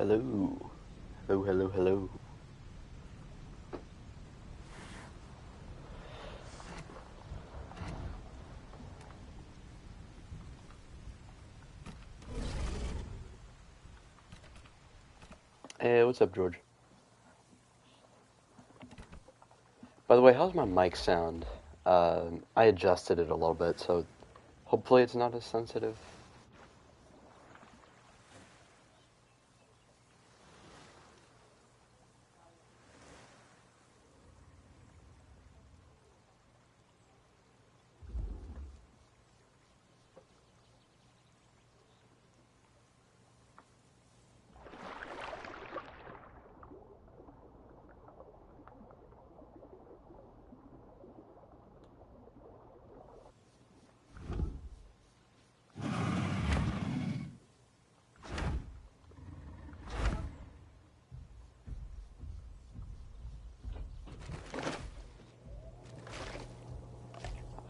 Hello. Hello, hello, hello. Hey, what's up, George? By the way, how's my mic sound? I adjusted it a little bit, so hopefully it's not as sensitive.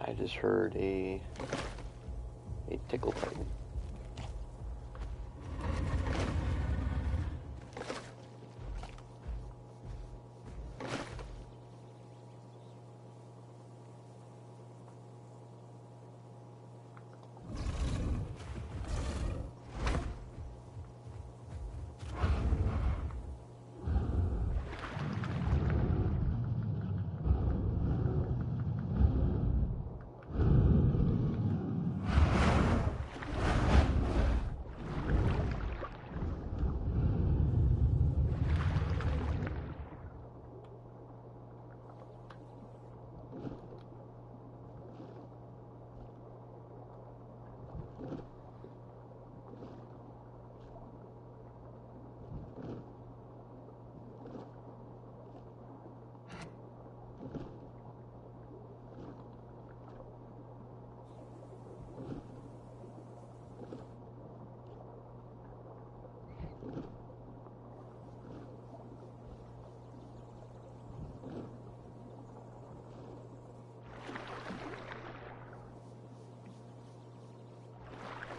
I just heard a tickle titan.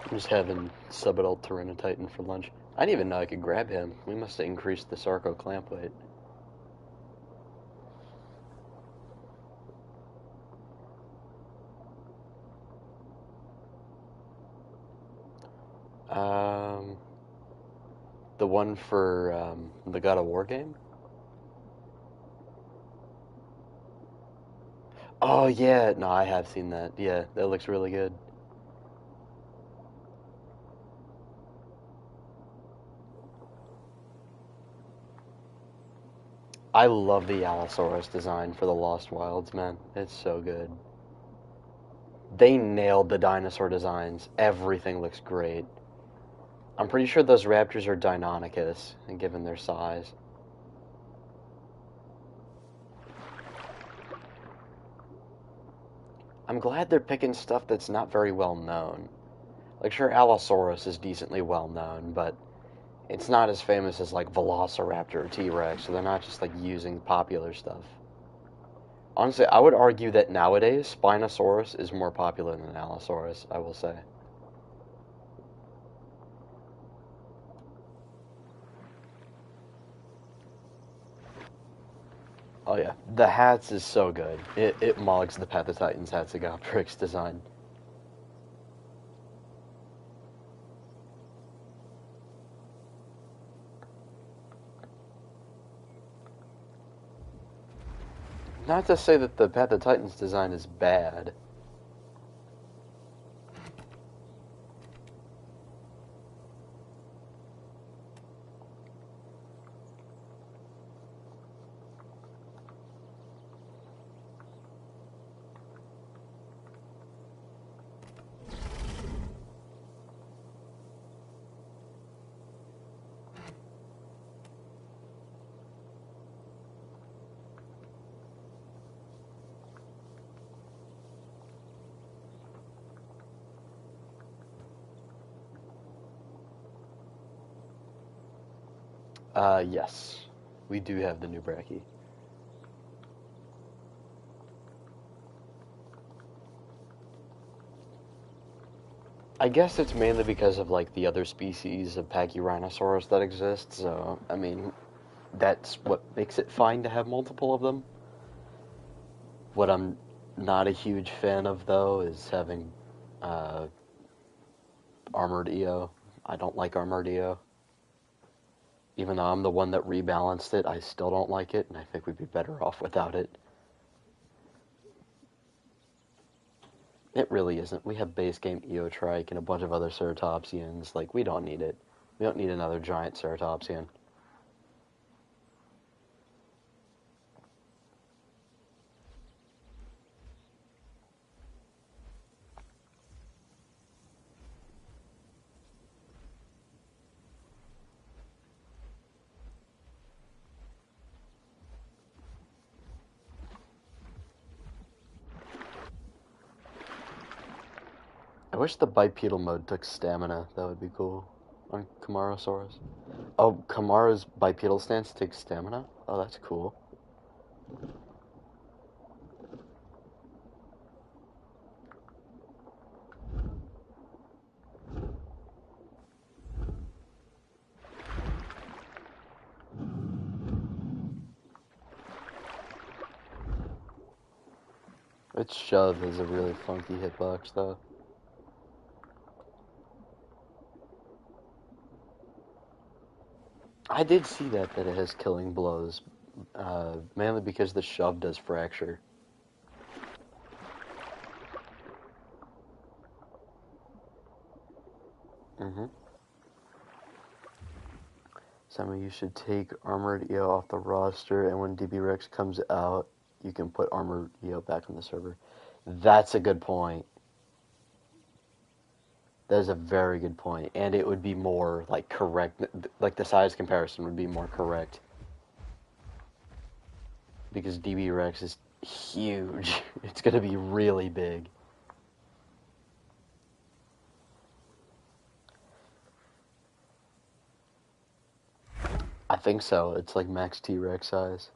I'm just having subadult Tyranitar for lunch. I didn't even know I could grab him. We must have increased the Sarco clamp weight. Um, the one for the God of War game? Oh yeah, no, I have seen that. Yeah, that looks really good. I love the Allosaurus design for the Lost Wilds, man. It's so good. They nailed the dinosaur designs. Everything looks great. I'm pretty sure those raptors are Deinonychus, given their size. I'm glad they're picking stuff that's not very well known. Like, sure, Allosaurus is decently well known, but it's not as famous as, like, Velociraptor or T-Rex, so they're not just, like, using popular stuff. Honestly, I would argue that nowadays, Spinosaurus is more popular than Allosaurus, I will say. Oh yeah, the hats is so good. It mugs the Path of Titans Hatsugoptrix design. Not to say that the Path of Titans design is bad. Yes, we do have the new Bracky. I guess it's mainly because of like the other species of Pachyrhinosaurus that exist. So I mean, that's what makes it fine to have multiple of them. What I'm not a huge fan of though is having uh, armored EO. I don't like armored EO. Even though I'm the one that rebalanced it, I still don't like it, and I think we'd be better off without it. It really isn't. We have base game Eotrike and a bunch of other Ceratopsians. Like, we don't need it. We don't need another giant Ceratopsian. I wish the bipedal mode took stamina. That would be cool. On Camarasaurus. Oh, Kamara's bipedal stance takes stamina? Oh, that's cool. Its shove is a really funky hitbox, though. I did see that it has killing blows, mainly because the shove does fracture. Mm-hmm. Some of you should take Armored EO off the roster, and when DB Rex comes out, you can put Armored EO back on the server. That's a good point. That is a very good point, and it would be more like correct. Like the size comparison would be more correct because DB Rex is huge. It's gonna be really big. I think so. It's like max T-Rex size.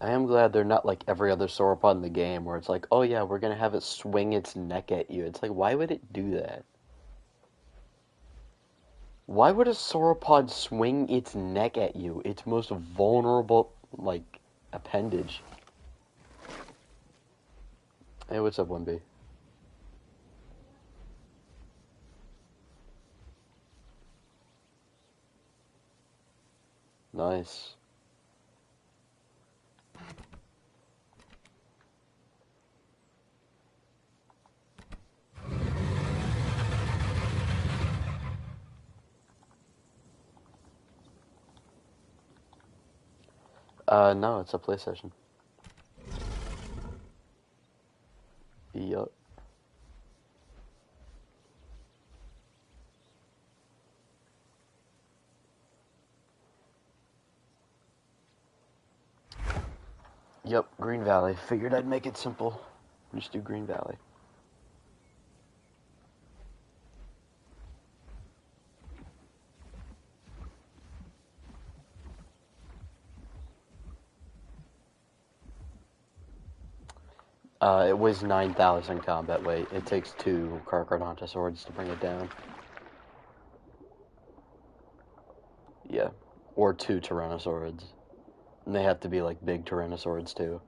I am glad they're not like every other sauropod in the game where it's like, oh yeah, we're gonna have it swing its neck at you. It's like, why would it do that? Why would a sauropod swing its neck at you? Its most vulnerable, like, appendage. Hey, what's up, 1B? Nice. No, it's a play session. Yup. Yep, Green Valley. Figured I'd make it simple. Just do Green Valley. It weighs 9,000 combat weight. It takes 2 Carcharodontosaurs to bring it down. Yeah. Or 2 Tyrannosaurids. And they have to be like big Tyrannosaurids too.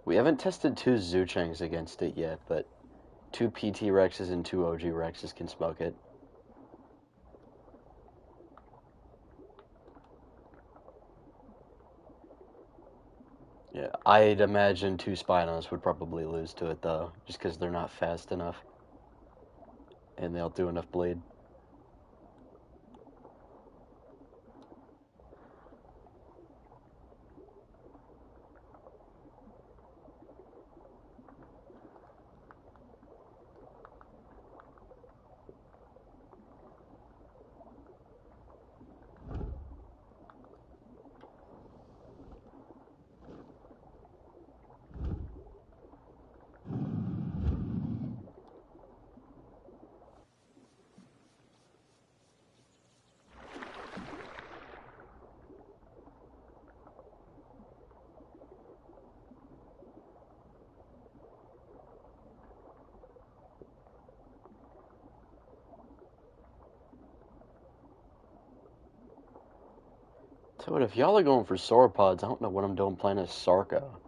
We haven't tested 2 Zhuchengs against it yet, but 2 PT Rexes and 2 OG Rexes can smoke it. Yeah, I'd imagine two Spinos would probably lose to it though, just because they're not fast enough, and they'll do enough bleed. So what if y'all are going for sauropods? I don't know what I'm doing playing as Sarco.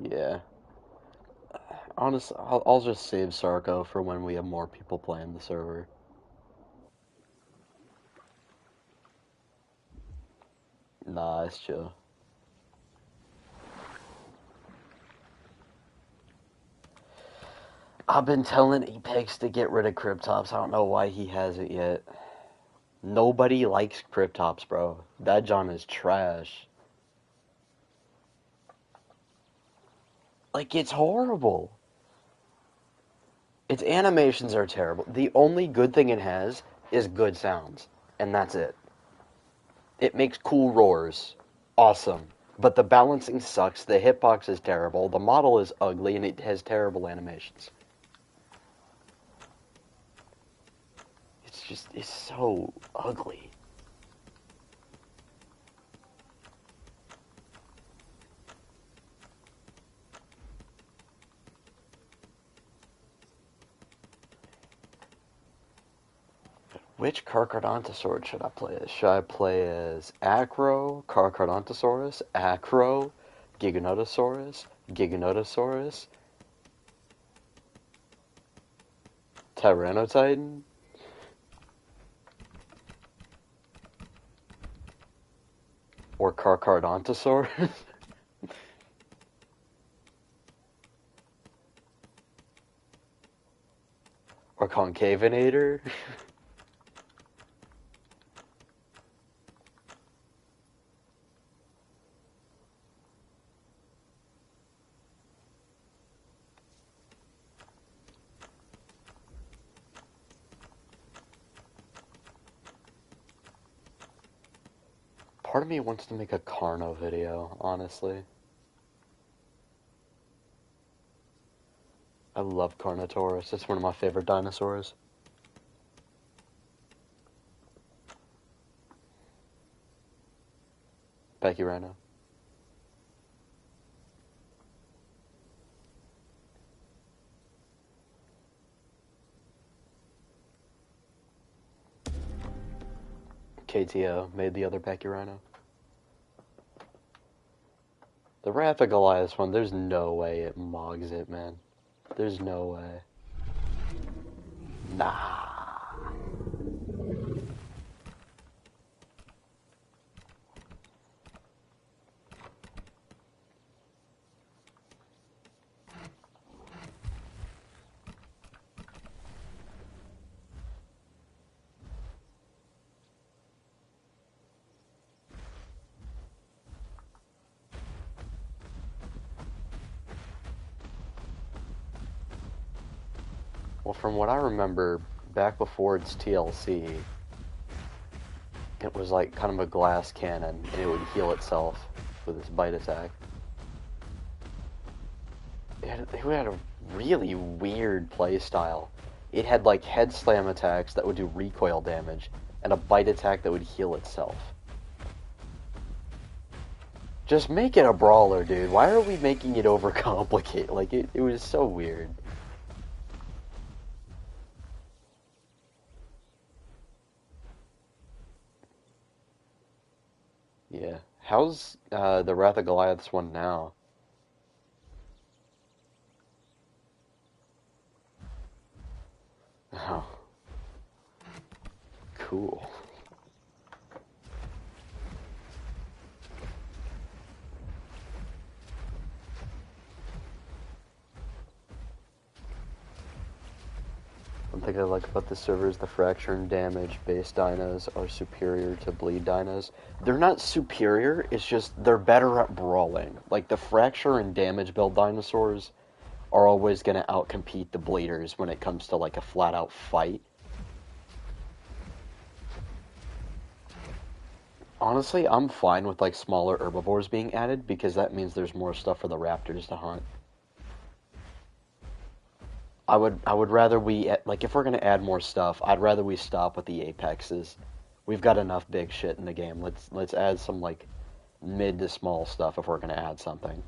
Yeah. Honestly, I'll just save Sarco for when we have more people playing the server. Nah, it's chill. I've been telling Apex to get rid of Cryptops. I don't know why he hasn't yet. Nobody likes Cryptops, bro. That John is trash. Like, it's horrible. Its animations are terrible. The only good thing it has is good sounds, and that's it. It makes cool roars. Awesome. But the balancing sucks, the hitbox is terrible, the model is ugly, and it has terrible animations. It's so ugly. Which Carcharodontosaurus should I play as? Should I play as Acro, Carcharodontosaurus, Acro, Giganotosaurus, Giganotosaurus, Tyrannotitan? Or Carcharodontosaurus? Or Concavinator? Part of me wants to make a Carno video, honestly. I love Carnotaurus. It's one of my favorite dinosaurs. Pachyrhino. KTO made the other Pachyrhino. The Wrath of Goliath one, there's no way it mogs it, man. There's no way. Nah. Well, from what I remember, back before its TLC, it was like kind of a glass cannon, and it would heal itself with its bite attack. It had a really weird play style. It had like head slam attacks that would do recoil damage, and a bite attack that would heal itself. Just make it a brawler, dude. Why are we making it overcomplicate? Like, it was so weird. Yeah. How's the Wrath of Goliath's one now? Oh, cool. One thing I like about this server is the fracture and damage base dinos are superior to bleed dinos. They're not superior, it's just they're better at brawling. Like the fracture and damage build dinosaurs are always going to outcompete the bleeders when it comes to like a flat out fight. Honestly, I'm fine with like smaller herbivores being added because that means there's more stuff for the raptors to hunt. I would rather we like if we're gonna add more stuff, I'd rather we stop with the apexes. We've got enough big shit in the game. Let's add some like mid to small stuff if we're gonna add something.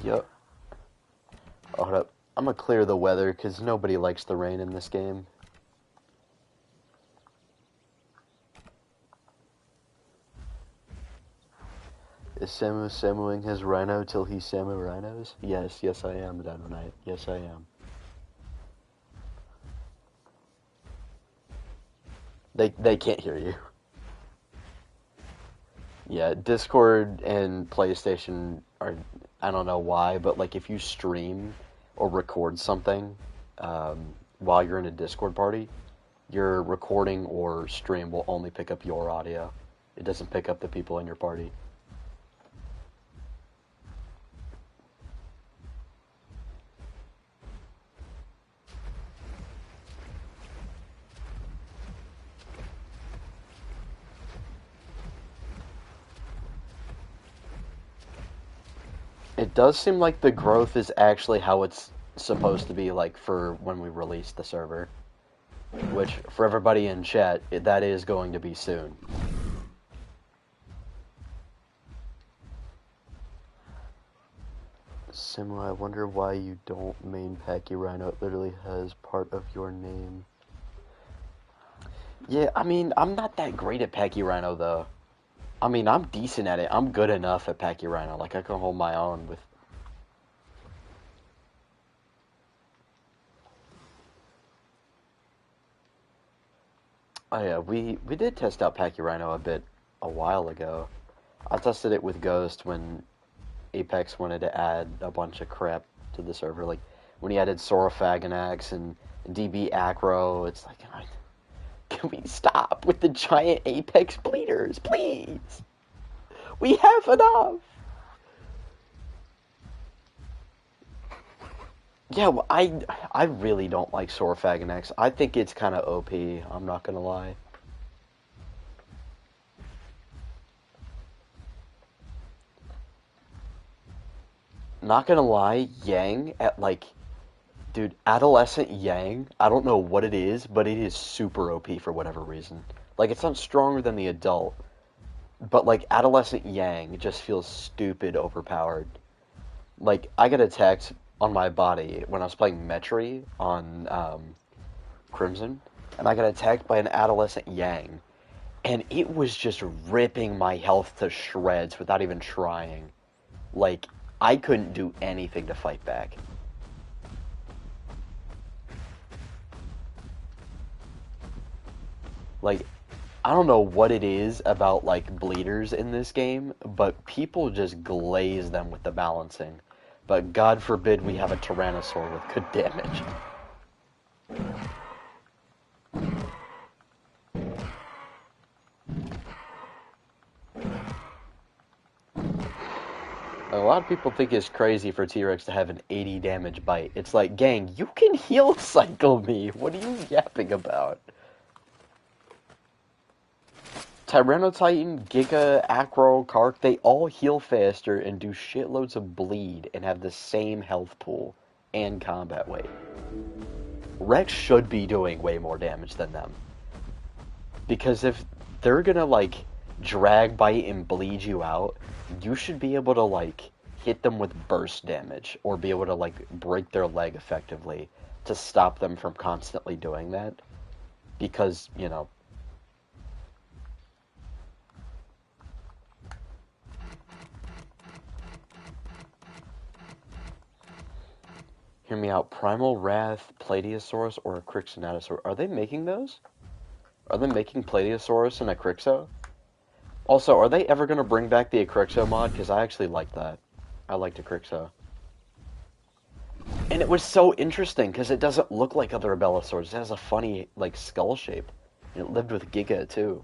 Yep. Hold up. I'm gonna clear the weather because nobody likes the rain in this game. Is Samu Samuing his rhino till he Samu rhinos? Yes, yes I am, Dino Knight. Yes I am. They can't hear you. Yeah, Discord and PlayStation are, I don't know why, but like if you stream or record something while you're in a Discord party, your recording or stream will only pick up your audio. It doesn't pick up the people in your party. It does seem like the growth is actually how it's supposed to be like for when we release the server, which for everybody in chat, that is going to be soon. Simu, I wonder why you don't main Pachyrhino. It literally has part of your name. Yeah, I mean, I'm not that great at Pachyrhino though. I mean, I'm decent at it. I'm good enough at Pachyrhino. Like, I can hold my own with... Oh yeah, we did test out Pachyrhino a bit a while ago. I tested it with Ghost when Apex wanted to add a bunch of crap to the server. Like, when he added Saurophaganax and DB Acro, it's like, can we stop with the giant Apex bleeders, please? We have enough! Yeah, well, I really don't like Saurophaganax. I think it's kind of OP, I'm not gonna lie. Not gonna lie, Yang at like, dude, adolescent Yang, I don't know what it is, but it is super OP for whatever reason. Like, it's not stronger than the adult, but like adolescent Yang just feels stupid overpowered. Like, I got attacked on my body when I was playing Metri on Crimson, and I got attacked by an adolescent Yang, and it was just ripping my health to shreds without even trying. Like, I couldn't do anything to fight back. Like, I don't know what it is about, like, bleeders in this game, but people just glaze them with the balancing. But God forbid we have a Tyrannosaur with good damage. A lot of people think it's crazy for T-Rex to have an 80 damage bite. It's like, gang, you can heal cycle me. What are you yapping about? Tyrannotitan, Giga, Acro, Kark, they all heal faster and do shitloads of bleed and have the same health pool and combat weight. Rex should be doing way more damage than them. Because if they're gonna, like, drag, bite, and bleed you out, you should be able to, like, hit them with burst damage or be able to, like, break their leg effectively to stop them from constantly doing that. Because, you know, hear me out. Primal Wrath, Plateosaurus, or a Crixonatosaur. Are they making those? Are they making Plateosaurus and a Crixo? Also, are they ever going to bring back the Acrixo mod? Because I actually like that. I liked Acrixo. And it was so interesting because it doesn't look like other Abelisaurs. It has a funny, like, skull shape. And it lived with Giga, too.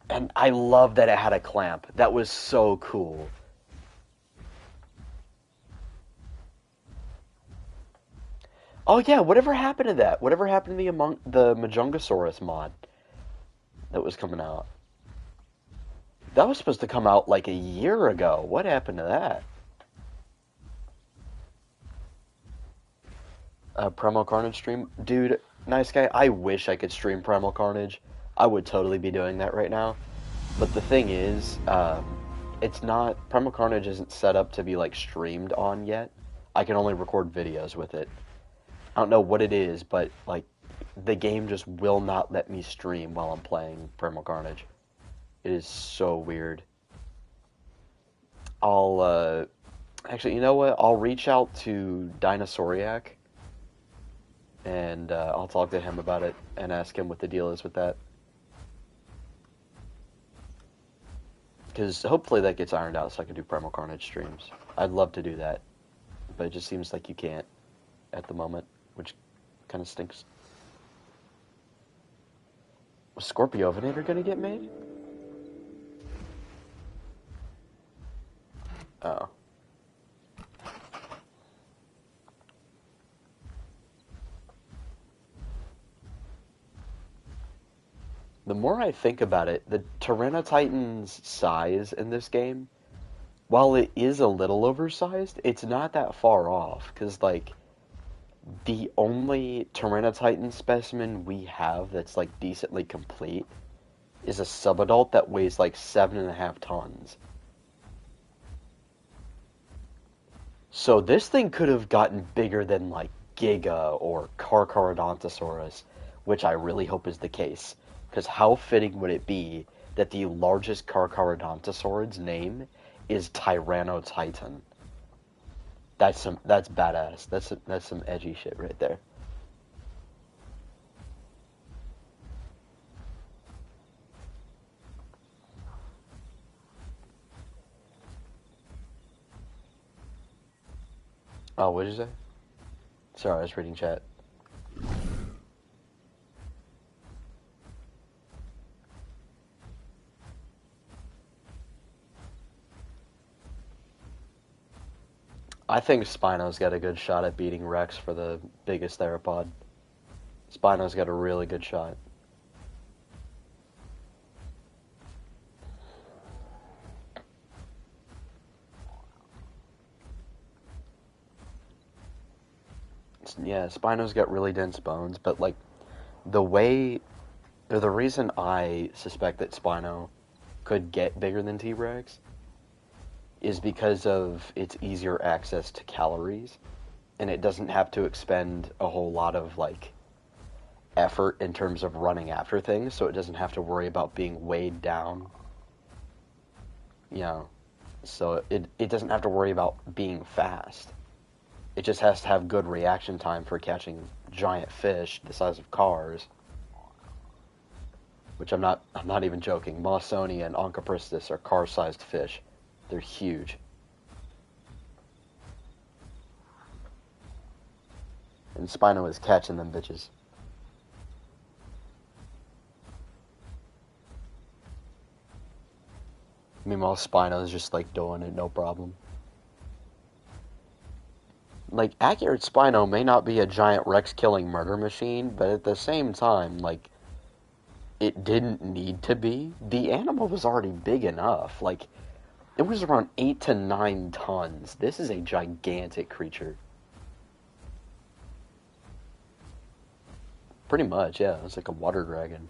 And I love that it had a clamp. That was so cool. Oh yeah, whatever happened to that? Whatever happened to the Majungasaurus mod that was coming out? That was supposed to come out like a year ago. What happened to that? Primal Carnage stream? Dude, nice guy, I wish I could stream Primal Carnage. I would totally be doing that right now. But the thing is, it's not, Primal Carnage isn't set up to be like streamed on yet. I can only record videos with it. I don't know what it is, but like the game just will not let me stream while I'm playing Primal Carnage. It is so weird. I'll actually, you know what? I'll reach out to Dinosauriac and I'll talk to him about it and ask him what the deal is with that. Because hopefully that gets ironed out so I can do Primal Carnage streams. I'd love to do that, but it just seems like you can't at the moment, which kind of stinks. Was Scorpiovinator gonna get made? Oh. The more I think about it, the Tyranitar's size in this game, while it is a little oversized, it's not that far off. Because, like, the only Tyranitar specimen we have that's, like, decently complete is a subadult that weighs, like, 7.5 tons. So this thing could have gotten bigger than, like, Giga or Carcharodontosaurus, which I really hope is the case. Because how fitting would it be that the largest Carcharodontosaurid's name is Tyrannotitan? That's badass. That's some edgy shit right there. Oh, what did you say? Sorry, I was reading chat. I think Spino's got a good shot at beating Rex for the biggest theropod. Spino's got a really good shot. Yeah, Spino's got really dense bones, but like the way or the reason I suspect that Spino could get bigger than T-Rex is because of its easier access to calories, and it doesn't have to expend a whole lot of like effort in terms of running after things, so it doesn't have to worry about being weighed down. You know, so it doesn't have to worry about being fast. It just has to have good reaction time for catching giant fish the size of cars. Which I'm not even joking. Mawsonia and Onchopristis are car-sized fish. They're huge. And Spino is catching them bitches. Meanwhile, Spino is just like doing it, no problem. Like, accurate Spino may not be a giant Rex-killing murder machine, but at the same time, like, it didn't need to be. The animal was already big enough. Like, it was around 8 to 9 tons. This is a gigantic creature. Pretty much, yeah. It's like a water dragon.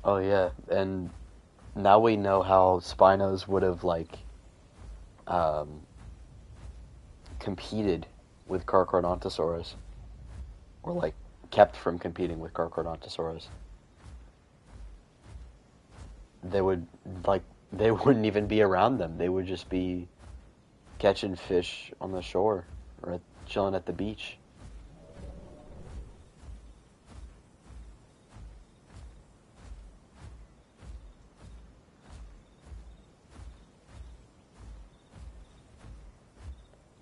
Oh yeah, and now we know how Spinos would have like um, competed with Carcharodontosaurus, or like kept from competing with Carcharodontosaurus, they would they wouldn't even be around them. They would just be catching fish on the shore or chilling at the beach.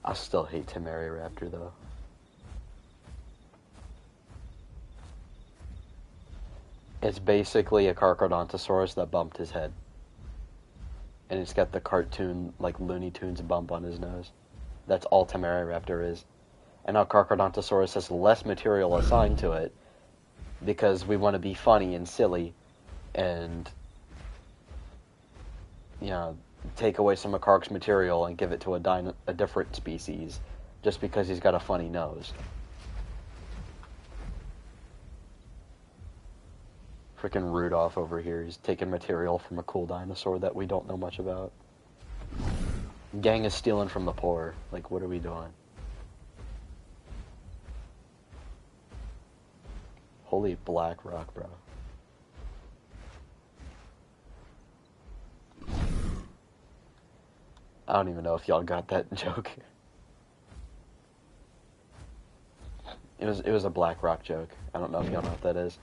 I still hate Temeraraptor though. It's basically a Carcharodontosaurus that bumped his head. And it's got the cartoon, like Looney Tunes bump on his nose. That's all Temeraraptor is. And now Carcharodontosaurus has less material assigned to it because we want to be funny and silly and, you know, take away some of Kark's material and give it to a different species just because he's got a funny nose. Freaking Rudolph over here, he's taking material from a cool dinosaur that we don't know much about. Gang is stealing from the poor. Like, what are we doing? Holy black rock, bro. I don't even know if y'all got that joke. It was a black rock joke. I don't know if y'all know what that is.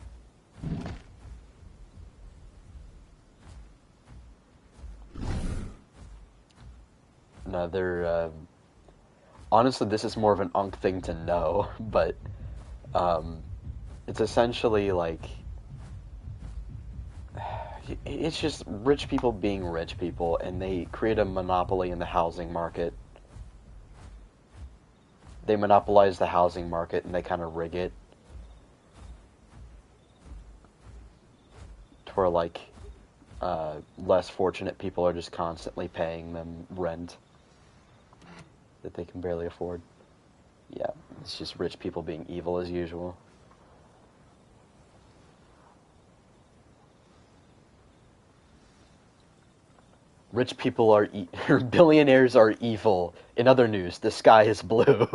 No, they're honestly, this is more of an Unk thing to know, but it's essentially like it's just rich people being rich people, and they create a monopoly in the housing market. They monopolize the housing market, and they kind of rig it to where, like, less fortunate people are just constantly paying them rent that they can barely afford. Yeah, it's just rich people being evil as usual. Rich people are billionaires are evil. In other news, the sky is blue.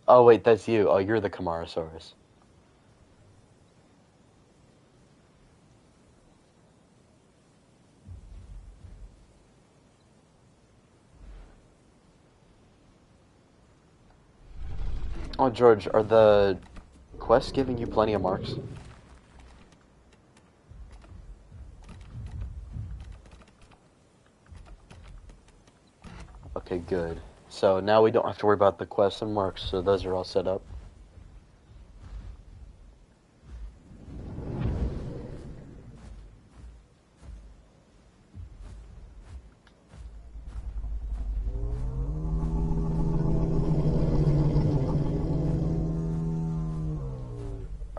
Oh wait, that's you. Oh, you're the Camarasaurus. Oh, George, are the quests giving you plenty of marks? Okay, good. So now we don't have to worry about the quests and marks, so those are all set up.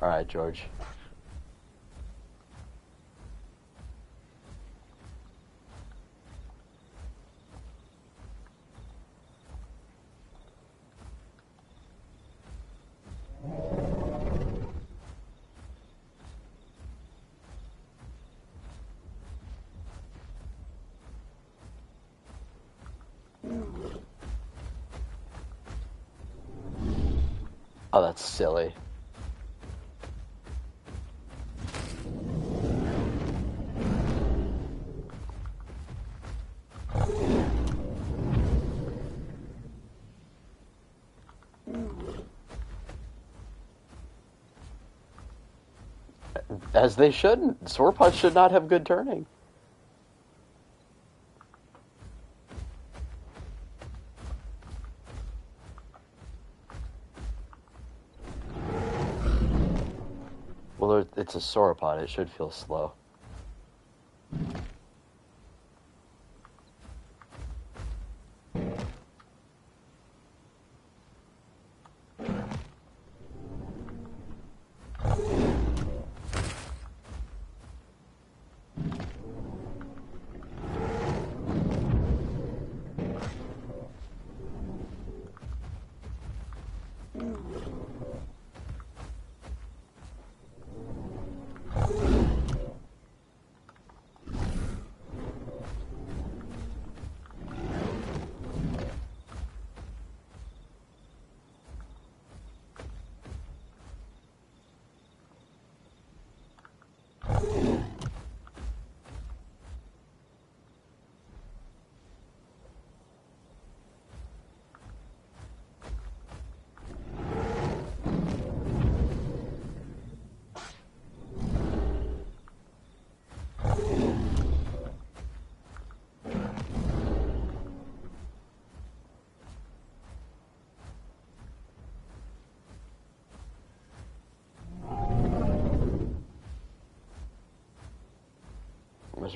Alright, George. Oh, that's silly. As they shouldn't. Sauropods should not have good turning. Well, it's a sauropod. It should feel slow.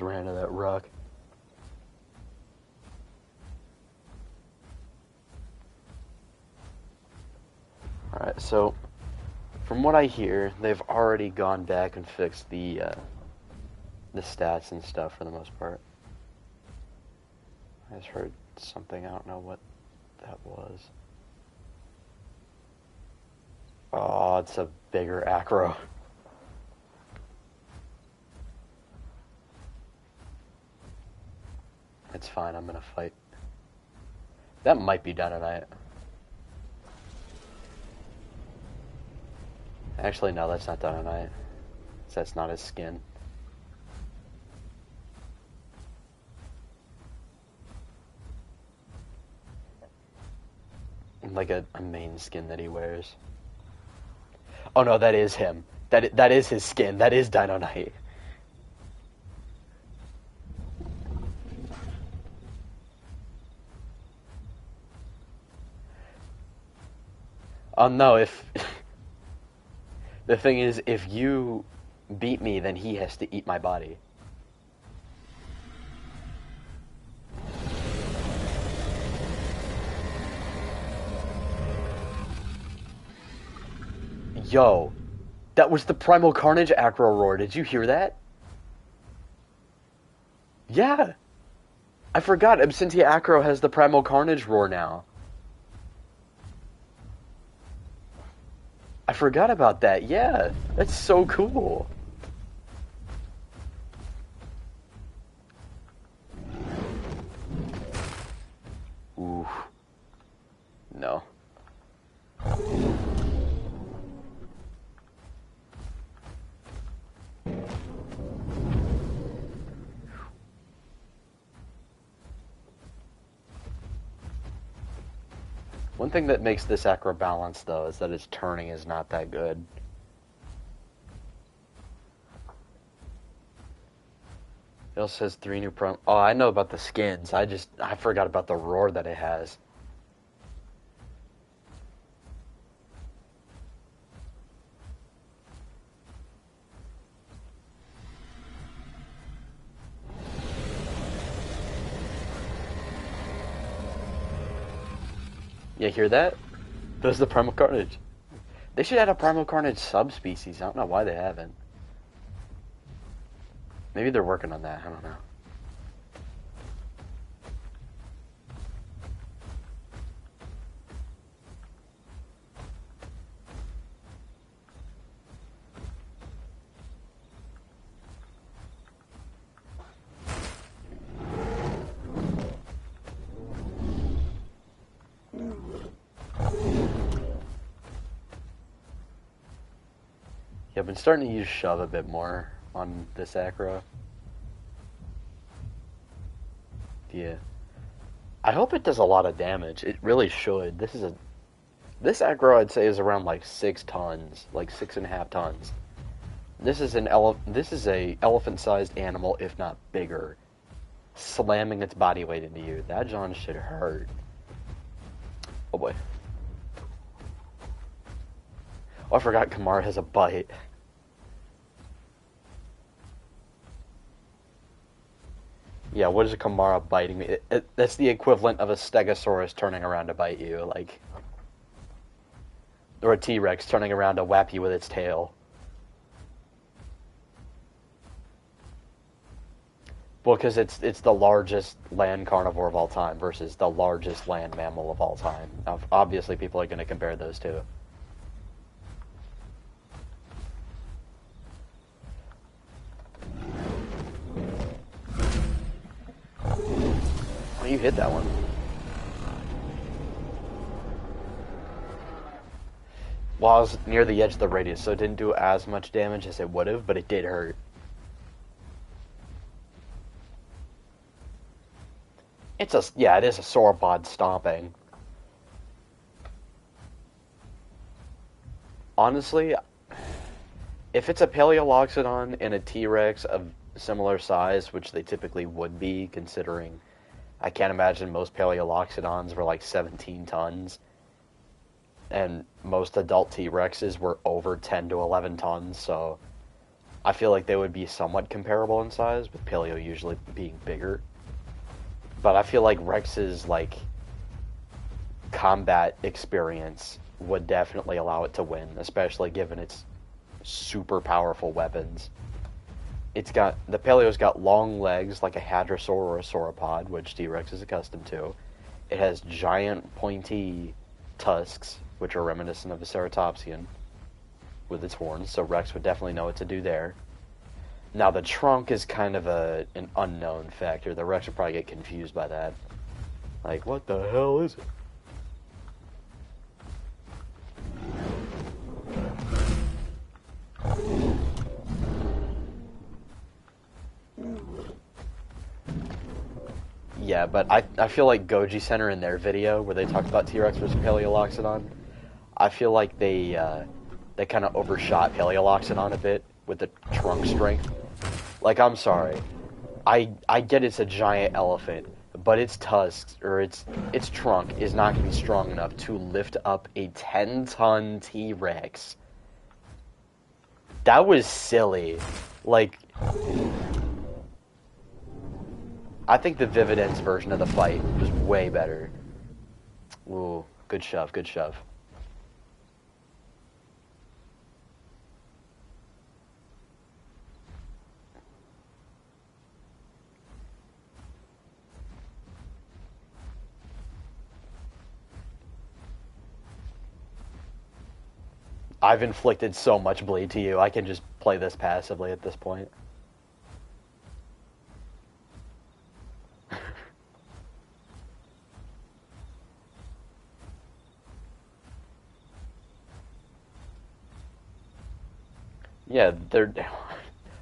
almost ran into that rock. Alright, so from what I hear, they've already gone back and fixed the stats and stuff for the most part. I just heard something, I don't know what that was. Oh, it's a bigger acro. It's fine, I'm gonna fight. That might be done tonight. Actually, no, that's not done tonight. That's not his skin. Like a main skin that he wears. Oh no, that is him. That is his skin. That is Dino Knight. Oh no, if the thing is, if you beat me, then he has to eat my body. Yo, that was the Primal Carnage acro roar. Did you hear that? Yeah. I forgot. Absentia acro has the Primal Carnage roar now. I forgot about that. Yeah. That's so cool. Ooh. No. One thing that makes this acro balanced, though, is that its turning is not that good. It also has 3 new pro... Oh, I know about the skins. I forgot about the roar that it has. You hear that? There's the Primal Carnage. They should add a Primal Carnage subspecies. I don't know why they haven't. Maybe they're working on that. I don't know. Yeah, I've been starting to use shove a bit more on this acro. Yeah. I hope it does a lot of damage. It really should. This acro I'd say is around like 6 tons, like 6.5 tons. This is a elephant-sized animal, if not bigger, slamming its body weight into you. That John should hurt. Oh boy. Oh, I forgot Kamara has a bite. Yeah, what is a Kamara biting me? That's the equivalent of a Stegosaurus turning around to bite you, like... Or a T-Rex turning around to whap you with its tail. Well, because it's the largest land carnivore of all time versus the largest land mammal of all time. Now, obviously, people are going to compare those two. Oh, you hit that one. Well, I was near the edge of the radius, so it didn't do as much damage as it would have, but it did hurt. It is a sauropod stomping. Honestly, if it's a Paleoloxodon and a T-Rex of similar size, which they typically would be, considering I can't imagine most Paleoloxodons were like 17 tons, and most adult T-Rexes were over 10 to 11 tons, so I feel like they would be somewhat comparable in size, with Paleo usually being bigger. But I feel like Rex's like combat experience would definitely allow it to win, especially given its super powerful weapons. The Paleo's got long legs like a hadrosaur or a sauropod, which T-Rex is accustomed to. It has giant pointy tusks, which are reminiscent of a ceratopsian with its horns, so Rex would definitely know what to do there. Now the trunk is kind of an unknown factor. The Rex would probably get confused by that. Like, what the hell is it? Yeah, but I feel like Goji Center in their video where they talked about T-Rex versus Paleoloxodon, I feel like they kind of overshot Paleoloxodon a bit with the trunk strength. Like, I'm sorry, I get it's a giant elephant, but its tusks or its trunk is not going to be strong enough to lift up a 10-ton T-Rex. That was silly. Like, I think the Vividens version of the fight was way better. Ooh, good shove, good shove. I've inflicted so much bleed to you, I can just play this passively at this point. Yeah, they're...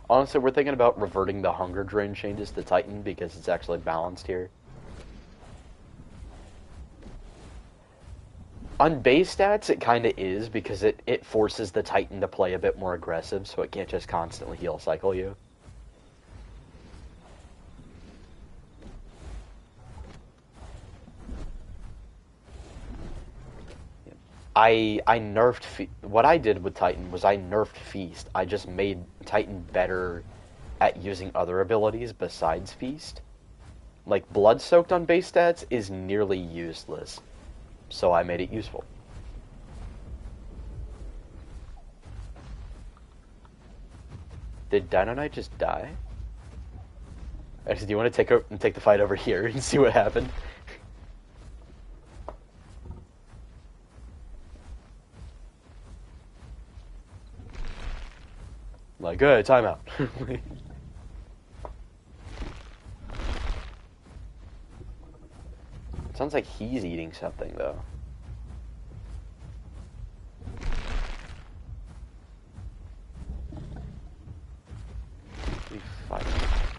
Honestly, we're thinking about reverting the hunger drain changes to Titan because it's actually balanced here. On base stats, it kind of is because it forces the Titan to play a bit more aggressive, so it can't just constantly heal cycle you. I nerfed what I did with Titan was I nerfed Feast. I just made Titan better at using other abilities besides Feast. Like Blood Soaked on base stats is nearly useless, so I made it useful. Did Dino Knight just die? Actually, do you want to take the fight over here and see what happened? Like, good, timeout. Sounds like he's eating something, though. Oh,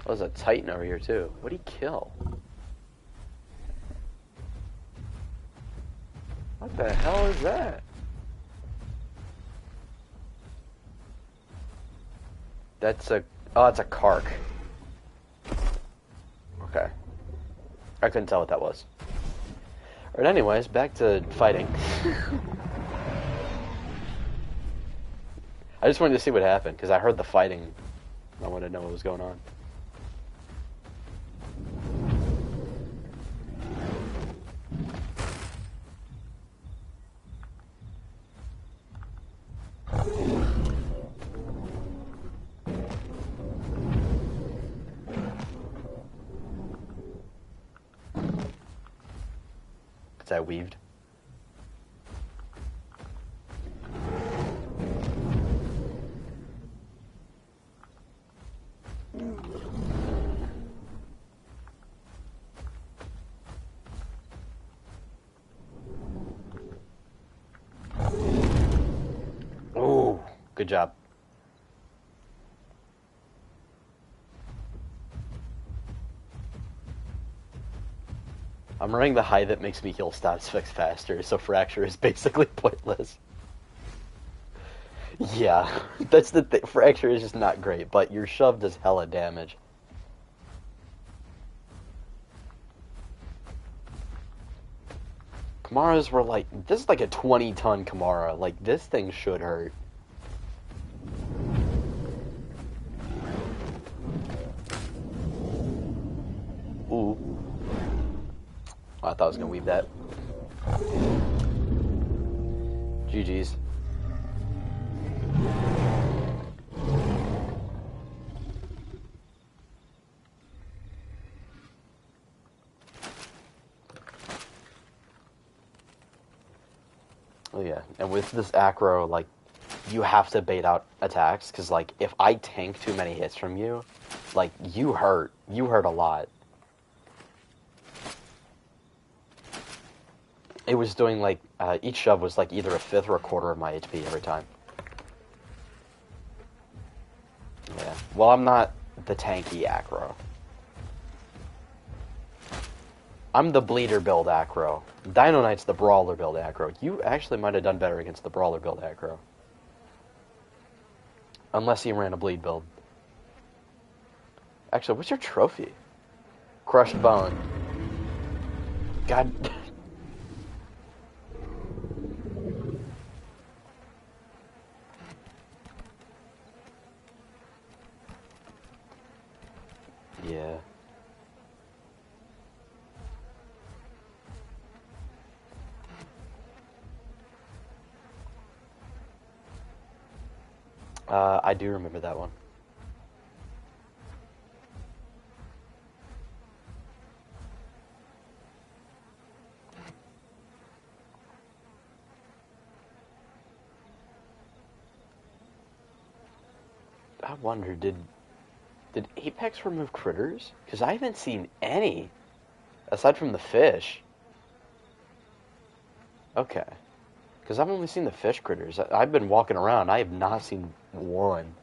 there's a Titan over here, too. What'd he kill? What the hell is that? That's a... Oh, that's a Kark. Okay. I couldn't tell what that was. Alright, anyways, back to fighting. I just wanted to see what happened, because I heard the fighting. I wanted to know what was going on. I weaved. Oh, good job. I'm running the high that makes me heal stats fix faster, so Fracture is basically pointless. Yeah, that's the thing. Fracture is just not great, but your shove does hella damage. Kamaras were like, this is like a 20-ton Kamara. Like, this thing should hurt. I thought I was gonna weave that. GG's. Oh yeah, and with this acro, like, you have to bait out attacks, because, like, if I tank too many hits from you, like, you hurt. You hurt a lot. It was doing, like, each shove was, like, either a fifth or a quarter of my HP every time. Yeah. Well, I'm not the tanky acro. I'm the bleeder build acro. Dino Knight's the brawler build acro. You actually might have done better against the brawler build acro. Unless he ran a bleed build. Actually, what's your trophy? Crushed bone. God. Yeah. I do remember that one. I wonder, did Apex remove critters? Because I haven't seen any, aside from the fish. Okay. Because I've only seen the fish critters. I've been walking around. I have not seen one.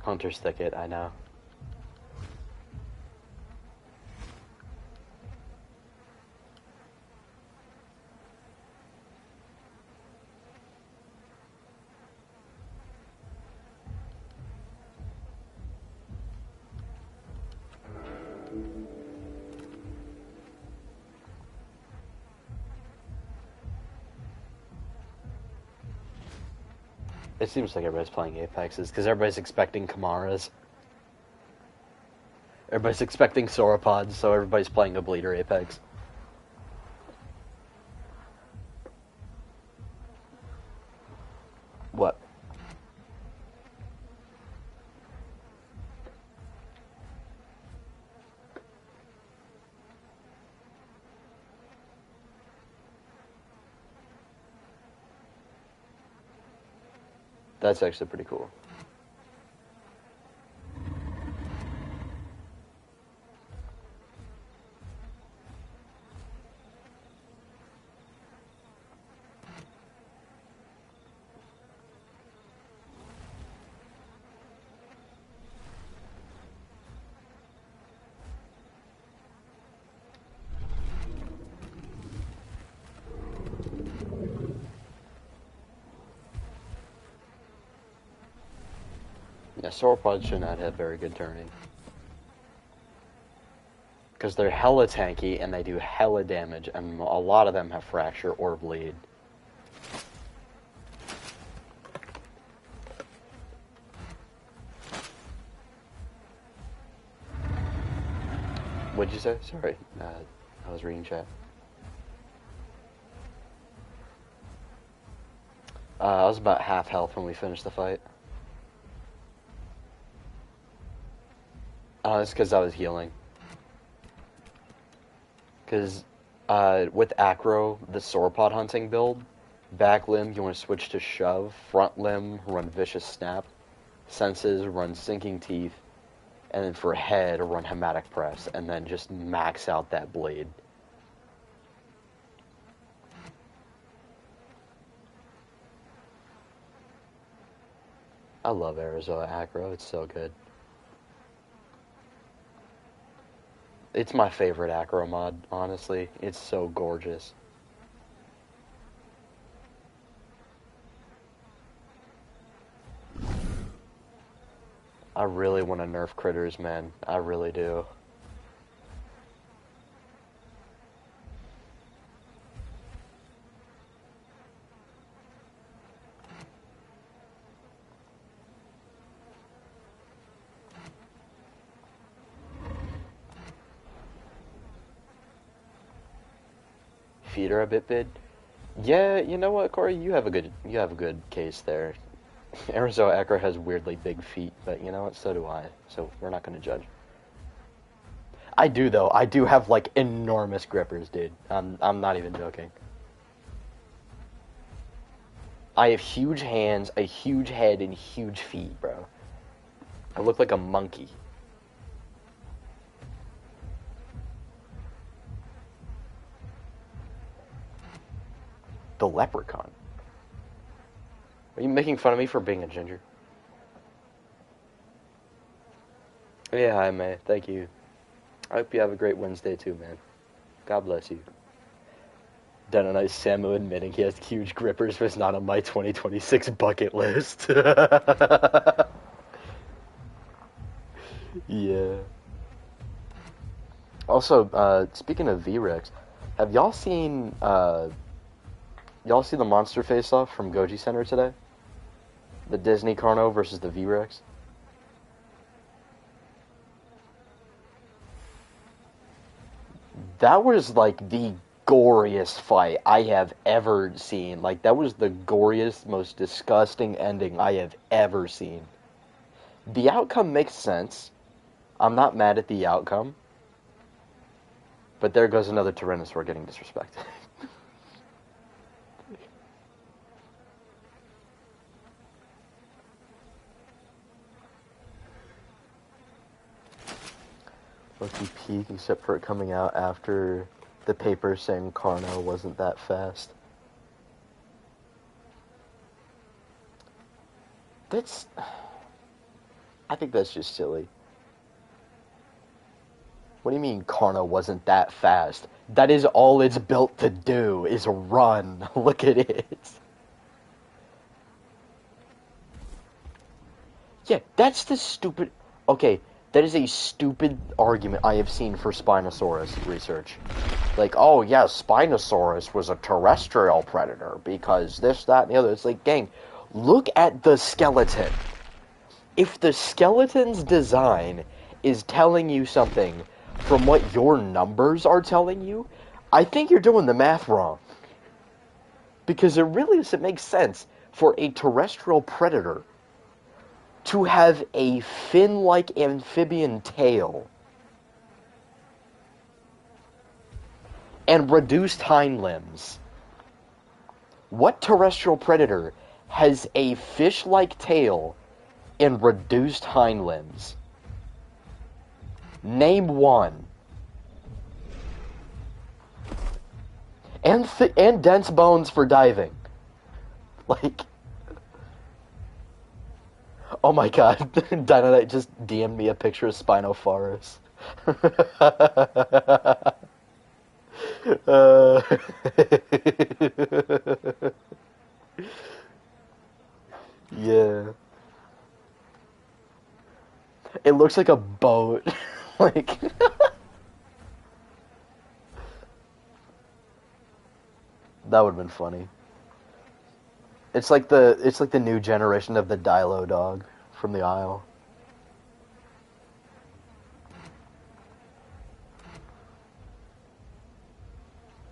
Hunter's Thicket, I know. It seems like everybody's playing Apexes, because everybody's expecting Kamaras. Everybody's expecting sauropods, so everybody's playing a bleeder Apex. What? That's actually pretty cool. Yeah, sauropods should not have very good turning. Because they're hella tanky, and they do hella damage, and a lot of them have fracture or bleed. What'd you say? Sorry, I was reading chat. I was about half health when we finished the fight. It's because I was healing. Because with acro, the sauropod hunting build, back limb you want to switch to shove, front limb run vicious snap, senses run sinking teeth, and then for head run hematic press, and then just max out that blade. I love Arizona acro, it's so good. It's my favorite acro mod, honestly. It's so gorgeous. I really want to nerf critters, man. I really do. feet are a bit big. Yeah, you know what, Corey? You have a good case there. Arizo Ecker has weirdly big feet, but you know what? So do I. So we're not going to judge. I do though. I do have like enormous grippers, dude. I'm not even joking. I have huge hands, a huge head, and huge feet, bro. I look like a monkey. The leprechaun. Are you making fun of me for being a ginger? Yeah, hi, man. Thank you. I hope you have a great Wednesday too, man. God bless you. Done a nice Samu admitting he has huge grippers was not on my 2026 bucket list. Yeah. Also, speaking of V-Rex, have y'all see the monster face-off from Goji Center today? The Disney Carno versus the V-Rex? That was like the goriest fight I have ever seen. Like, that was the goriest, most disgusting ending I have ever seen. The outcome makes sense. I'm not mad at the outcome. But there goes another Tyrannosaur getting disrespected. Lucky peak, except for it coming out after the paper saying Carno wasn't that fast. I think that's just silly. What do you mean Carno wasn't that fast? That is all it's built to do, is run. Look at it. Yeah, that's the stupid... Okay, that is a stupid argument I have seen for Spinosaurus research. Like, oh yeah, Spinosaurus was a terrestrial predator because this, that, and the other. It's like, gang, look at the skeleton. If the skeleton's design is telling you something from what your numbers are telling you, I think you're doing the math wrong. Because it really doesn't make sense for a terrestrial predator to have a fin-like amphibian tail and reduced hind limbs. What terrestrial predator has a fish-like tail and reduced hind limbs? Name one. And dense bones for diving. Like... Oh my god, Dynamite just DM'd me a picture of Spinosaurus. uh... yeah. It looks like a boat. Like... That would have been funny. It's like the new generation of the Dilo dog from the Isle.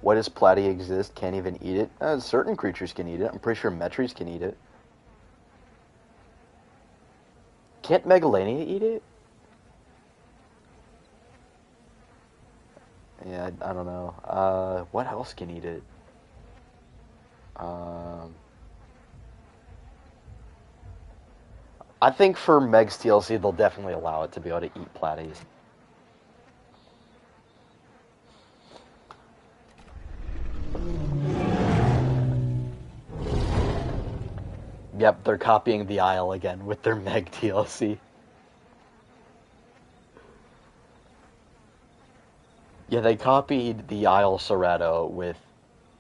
Why does Platy exist? Can't even eat it? Certain creatures can eat it. I'm pretty sure Metries can eat it. Can't Megalania eat it? Yeah, I don't know. What else can eat it? I think for Meg's TLC, they'll definitely allow it to be able to eat platies. Yep, they're copying the Isle again with their Meg TLC. Yeah, they copied the Isle Cerato with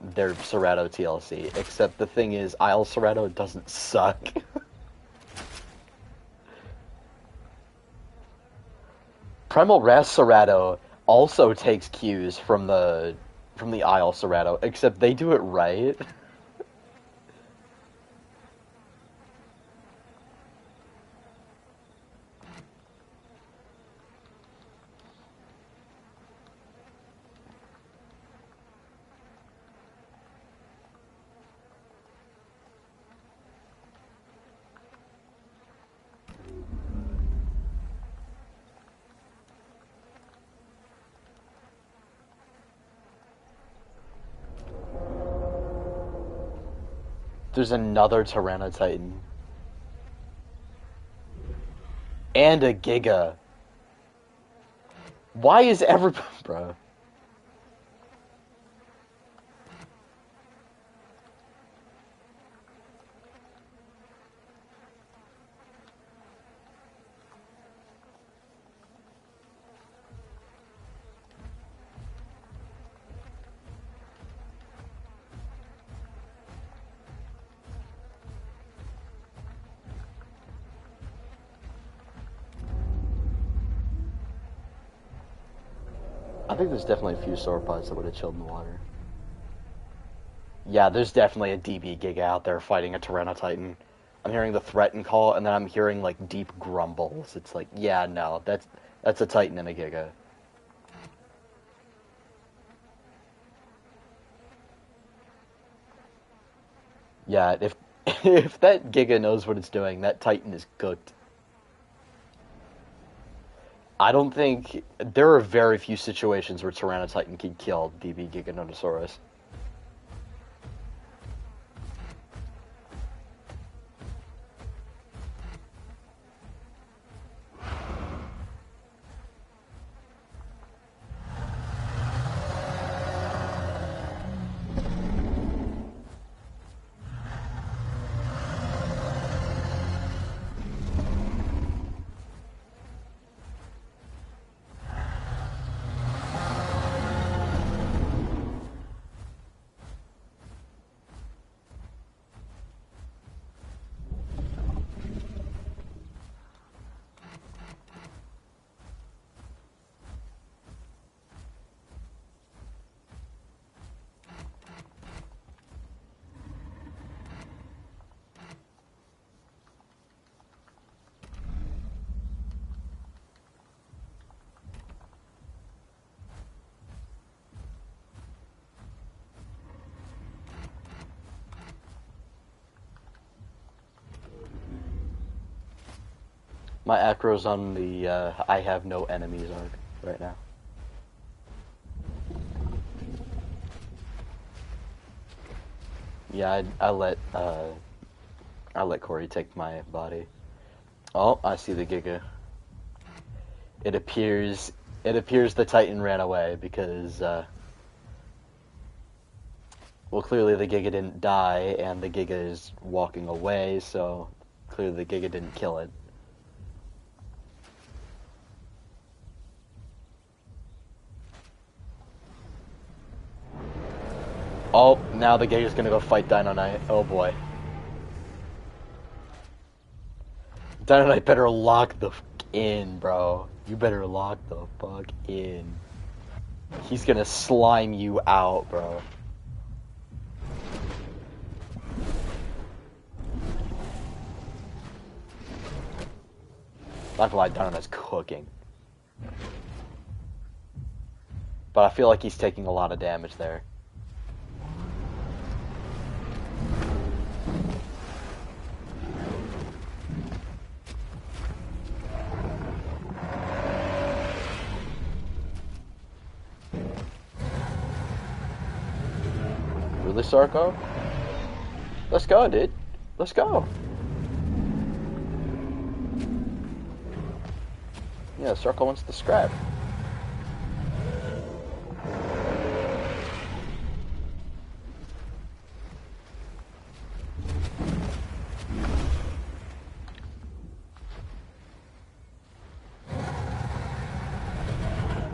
their Cerato TLC, except the thing is, Isle Cerato doesn't suck. Primal Wrath Cerato also takes cues from the Isle Cerato, except they do it right. There's another Tyranitar and a Giga. Why is everybody, bro? I think there's definitely a few sauropods that would have chilled in the water. Yeah, there's definitely a DB Giga out there fighting a Tyranitar. I'm hearing the threaten call, and then I'm hearing like deep grumbles. It's like, yeah, no, that's a Titan and a Giga. Yeah, if if that Giga knows what it's doing, that Titan is cooked. I don't think there are very few situations where Tyranitar can kill DB Giganotosaurus. My acro's on the I have no enemies arc right now. Yeah, I let Corey take my body. Oh, I see the Giga. It appears the Titan ran away because well, clearly the Giga didn't die and the Giga is walking away, so clearly the Giga didn't kill it. Oh, now the Giga's gonna go fight Dino Knight. Oh boy. Dino Knight better lock the fuck in, bro. You better lock the fuck in. He's gonna slime you out, bro. Not gonna lie, Dino Knight's cooking. But I feel like he's taking a lot of damage there. Really, Sarko? Let's go, dude. Let's go. Yeah, Sarko wants the scrap.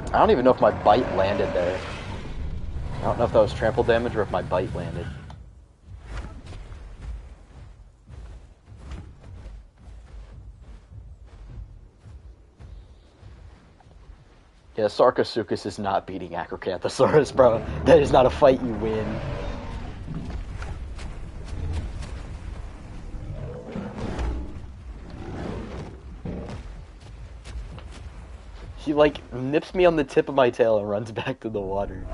I don't even know if my bite landed there. I don't know if that was trample damage or if my bite landed. Yeah, Sarcosuchus is not beating Acrocanthosaurus, bro. That is not a fight you win. He, like, nips me on the tip of my tail and runs back to the water.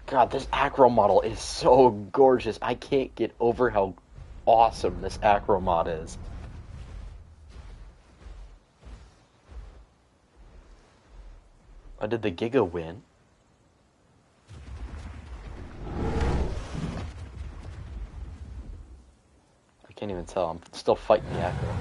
God, this Acro model is so gorgeous. I can't get over how awesome this Acro mod is. Oh, did the Giga win? I can't even tell. I'm still fighting the Acro.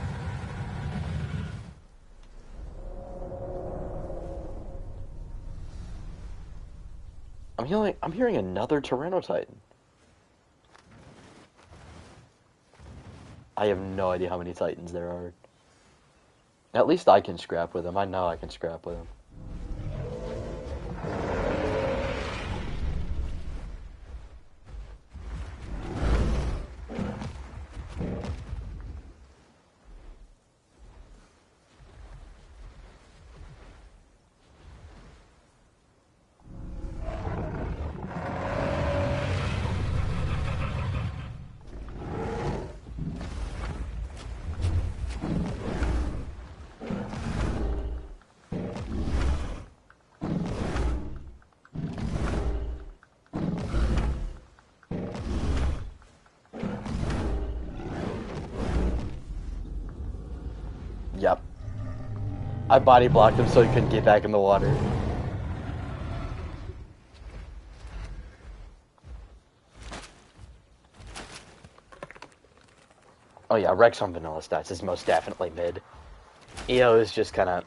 I'm hearing another Tyranno Titan. I have no idea how many Titans there are. At least I can scrap with them. I know I can scrap with them. Yep. I body blocked him so he couldn't get back in the water. Oh yeah, Rex on vanilla stats is most definitely mid. EO is just kind of...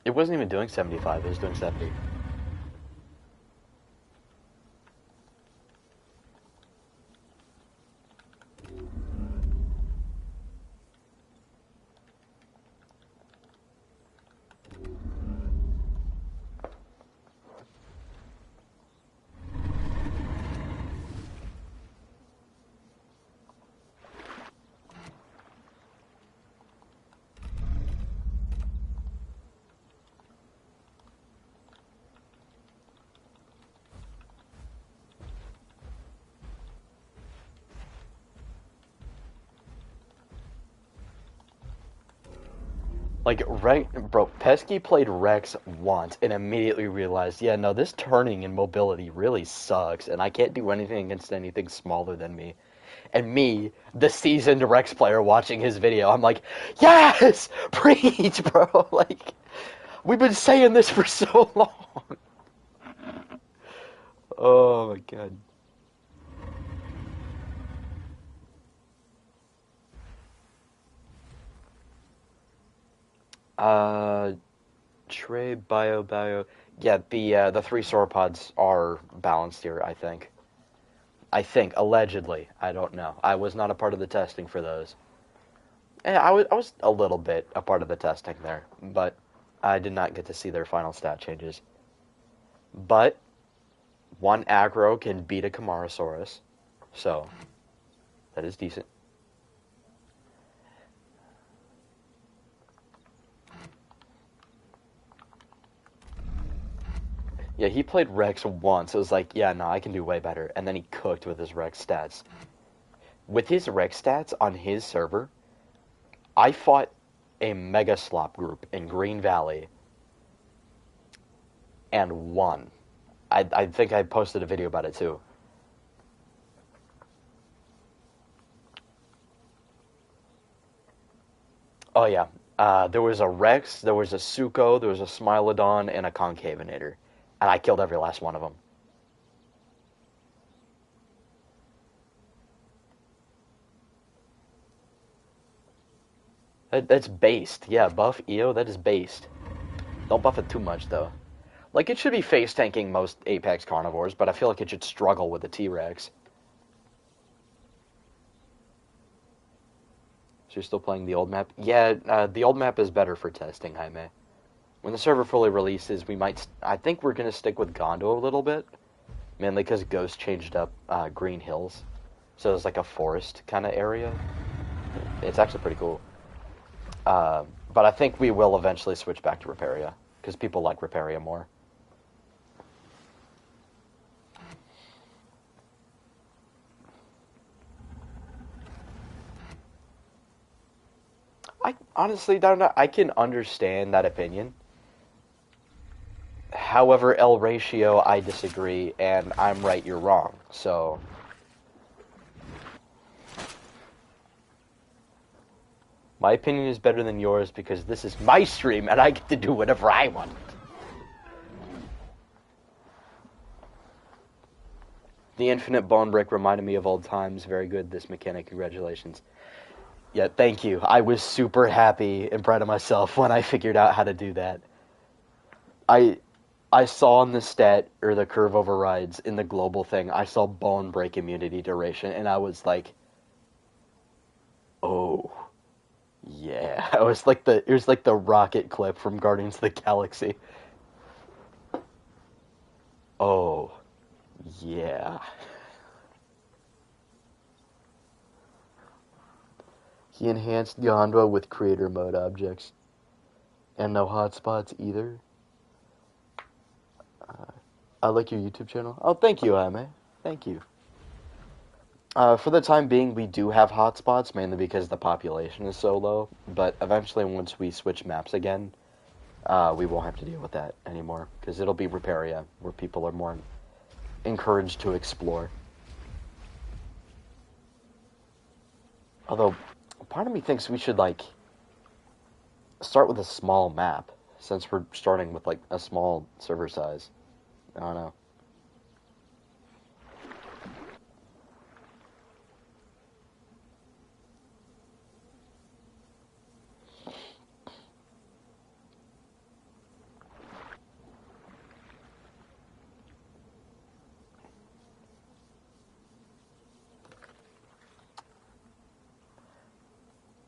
It wasn't even doing 75, it was doing 70. Like, bro, Pesky played Rex once and immediately realized, yeah, no, this turning and mobility really sucks, and I can't do anything against anything smaller than me. And me, the seasoned Rex player watching his video, I'm like, yes! Preach, bro! Like, we've been saying this for so long. Oh my god. Trey, Bio. Yeah, the three sauropods are balanced here, I think. Allegedly. I don't know. I was not a part of the testing for those. Yeah, I was a little bit a part of the testing there, but I did not get to see their final stat changes. But one aggro can beat a Camarasaurus, so that is decent. Yeah, he played Rex once. It was like, yeah, no, I can do way better. And then he cooked with his Rex stats. With his Rex stats on his server, I fought a Mega Slop group in Green Valley and won. I think I posted a video about it too. Oh yeah, there was a Rex, there was a Suko, there was a Smilodon, and a Concavinator. And I killed every last one of them. That's based. Yeah, buff EO, that is based. Don't buff it too much, though. Like, it should be face tanking most Apex carnivores, but I feel like it should struggle with the T-Rex. So you're still playing the old map? Yeah, the old map is better for testing, Jaime. When the server fully releases, I think we're going to stick with Gondo a little bit. Mainly because Ghost changed up Green Hills. So it's like a forest kind of area. It's actually pretty cool. But I think we will eventually switch back to Riparia, because people like Riparia more. I honestly don't know. I can understand that opinion. However, El Ratio, I disagree, and I'm right, you're wrong. So, my opinion is better than yours because this is my stream and I get to do whatever I want. The Infinite Bone Break reminded me of old times. Very good, this mechanic. Congratulations. Yeah, thank you. I was super happy and proud of myself when I figured out how to do that. I saw in the stat, or the curve overrides, in the global thing, I saw Bone Break immunity duration, and I was like, oh, yeah. It was like the rocket clip from Guardians of the Galaxy. Oh, yeah. He enhanced Yondwa with creator mode objects. And no hotspots either. I like your YouTube channel. Oh, thank you, Jaime. Thank you. For the time being, we do have hotspots, mainly because the population is so low. But eventually, once we switch maps again, we won't have to deal with that anymore. Because it'll be Riparia, where people are more encouraged to explore. Although, part of me thinks we should, like, start with a small map, since we're starting with, like, a small server size. I don't know.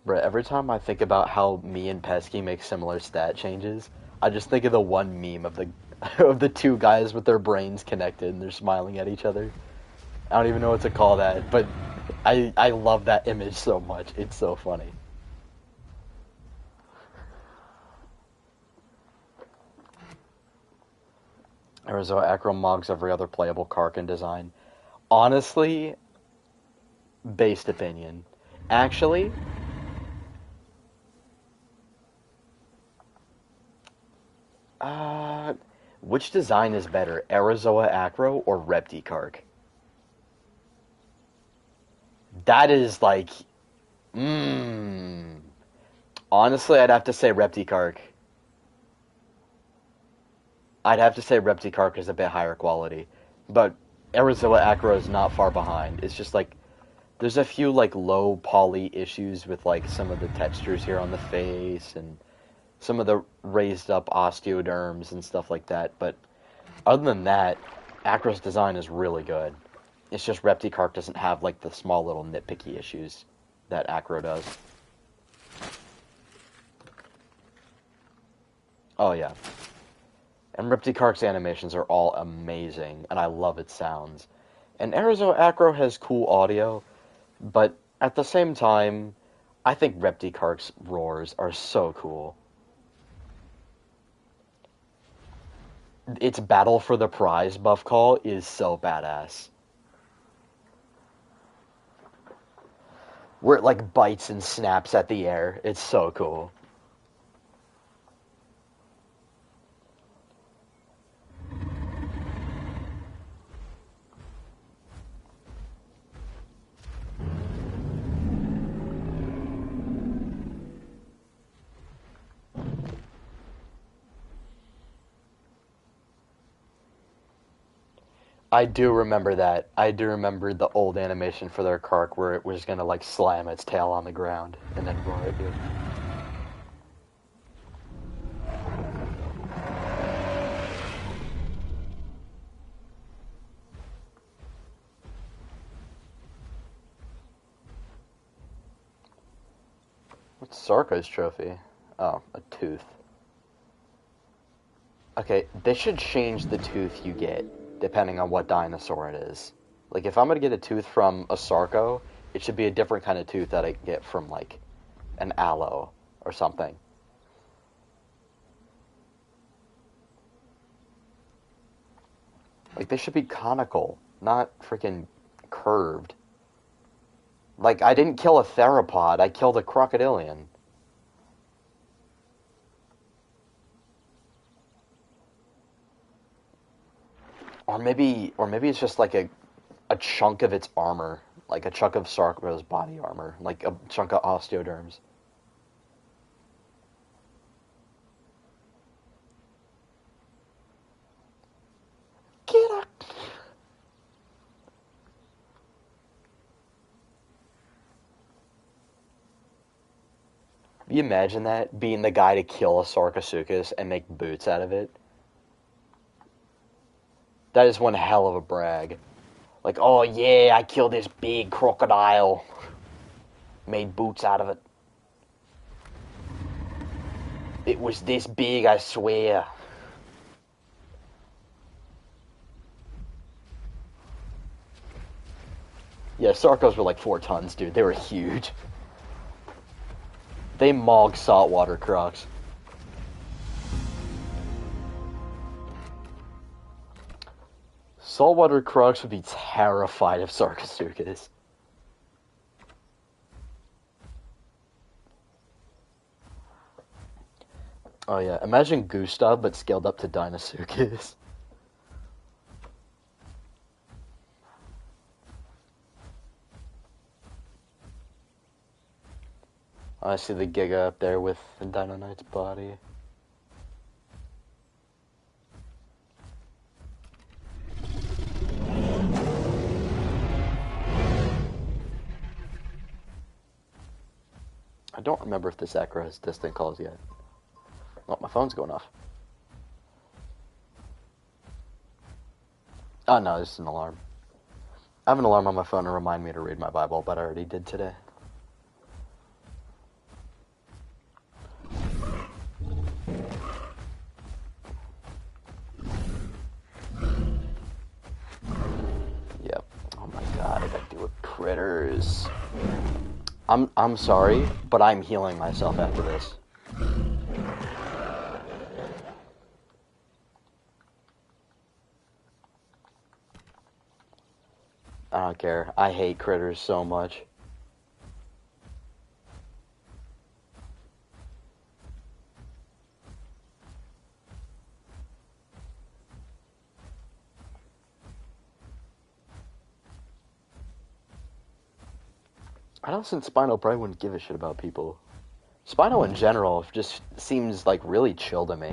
Bruh, every time I think about how me and Pesky make similar stat changes, I just think of the one meme of the of the two guys with their brains connected and they're smiling at each other. I don't even know what to call that, but I love that image so much. It's so funny. Arizona Acro mogs every other playable Karkin design. Honestly, based opinion. Actually, uh, which design is better, Arizona Acro or Reptikark? That is like, mmm. Honestly, I'd have to say Reptikark. I'd have to say Reptikark is a bit higher quality, but Arizona Acro is not far behind. It's just like there's a few like low poly issues with like some of the textures here on the face and some of the raised up osteoderms and stuff like that. But other than that, Acro's design is really good. It's just Reptikark doesn't have like the small little nitpicky issues that Acro does. Oh yeah. And Reptikark's animations are all amazing, and I love its sounds. And Arizona Acro has cool audio, but at the same time, I think Reptikark's roars are so cool. Its Battle for the Prize buff call is so badass. Where it like bites and snaps at the air. It's so cool. I do remember that. I do remember the old animation for their Kark where it was gonna like slam its tail on the ground and then roar at you. What's Sarko's trophy? Oh, a tooth. Okay, they should change the tooth you get depending on what dinosaur it is. Like, if I'm gonna get a tooth from a Sarco, it should be a different kind of tooth that I get from, like, an Aloe or something. Like, they should be conical, not freaking curved. Like, I didn't kill a theropod, I killed a crocodilian. Or maybe it's just like a chunk of its armor, like a chunk of Sarko's body armor, like a chunk of osteoderms. Get up! Can you imagine that? Being the guy to kill a Sarcosuchus and make boots out of it? That is one hell of a brag. Like, oh yeah, I killed this big crocodile. Made boots out of it. It was this big, I swear. Yeah, Sarcos were like 4 tons, dude. They were huge. They mauled saltwater crocs. Saltwater crocs would be terrified of Sarcosuchus. Oh yeah, imagine Gustav but scaled up to Deinosuchus. I see the Giga up there with the Dino Knight's body. I don't remember if this Acro has distant calls yet. Oh, my phone's going off. Oh no, this is an alarm. I have an alarm on my phone to remind me to read my Bible, but I already did today. Yep. Oh my god, I gotta deal with critters. I'm sorry, but I'm healing myself after this. I don't care. I hate critters so much. I don't think Spino probably wouldn't give a shit about people. Spino in general just seems like really chill to me.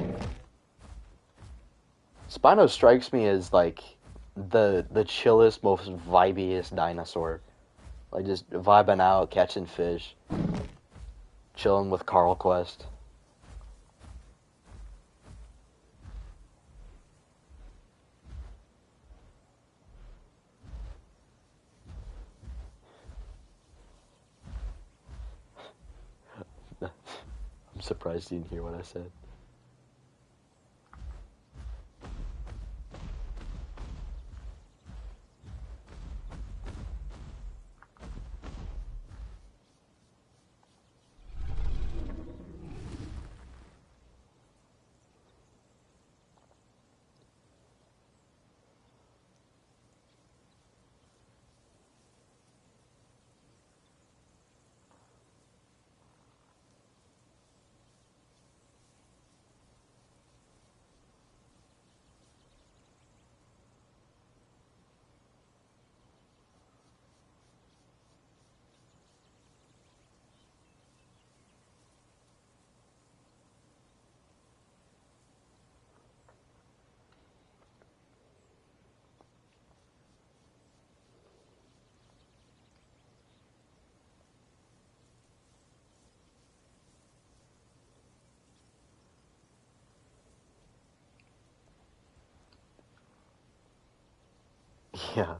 Spino strikes me as like the chillest, most vibiest dinosaur. Like just vibing out, catching fish, chilling with Carl Quest. I'm surprised you didn't hear what I said. Yeah.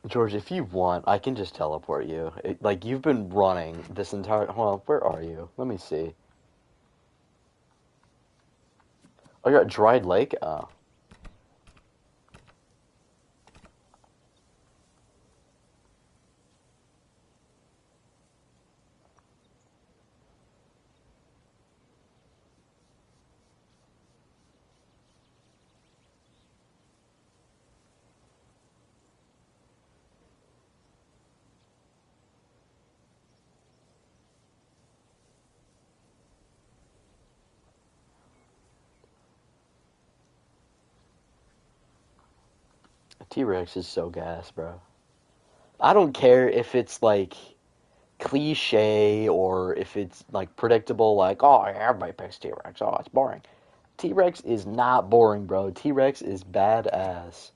George, if you want, I can just teleport you. Like, you've been running this entire... Hold on, where are you? Let me see. Oh, you're at Dried Lake? Oh. T-Rex is so gas, bro. I don't care if it's like cliche or if it's like predictable, like, oh, everybody picks T-Rex. Oh, it's boring. T-Rex is not boring, bro. T-Rex is badass.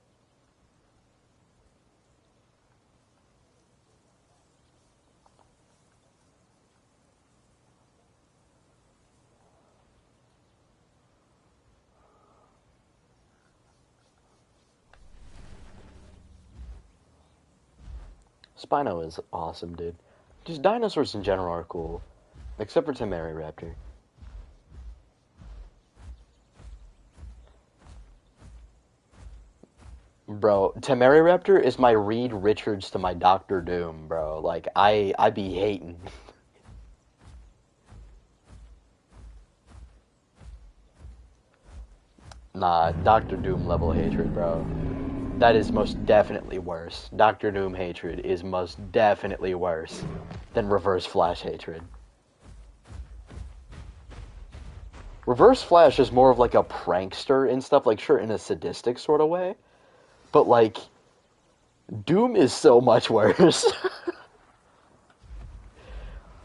Spino is awesome, dude. Just dinosaurs in general are cool, except for Temeraraptor. Bro, Temeraraptor is my Reed Richards to my Doctor Doom, bro. Like I be hating. Nah, Doctor Doom level hatred, bro. That is most definitely worse. Doctor Doom hatred is most definitely worse than Reverse Flash hatred. Reverse Flash is more of like a prankster and stuff, like sure in a sadistic sort of way, but like Doom is so much worse.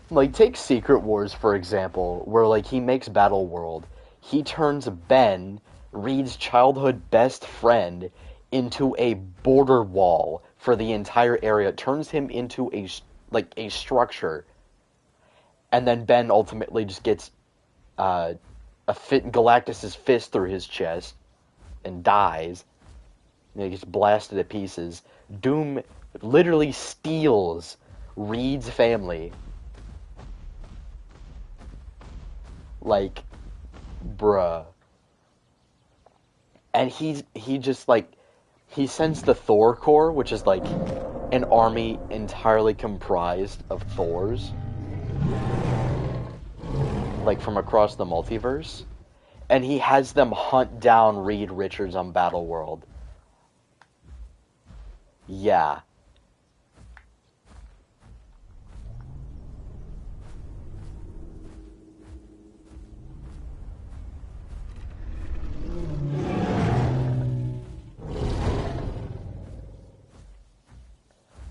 Like take Secret Wars for example, where like he makes Battle World. He turns Ben, Reed's childhood best friend, into a border wall for the entire area. Turns him into a structure, and then Ben ultimately just gets Galactus's fist through his chest and dies. And he gets blasted to pieces. Doom literally steals Reed's family. Like, bruh. And he just like he sends the Thor Corps, which is like an army entirely comprised of Thors, like from across the multiverse, and he has them hunt down Reed Richards on Battle World. Yeah.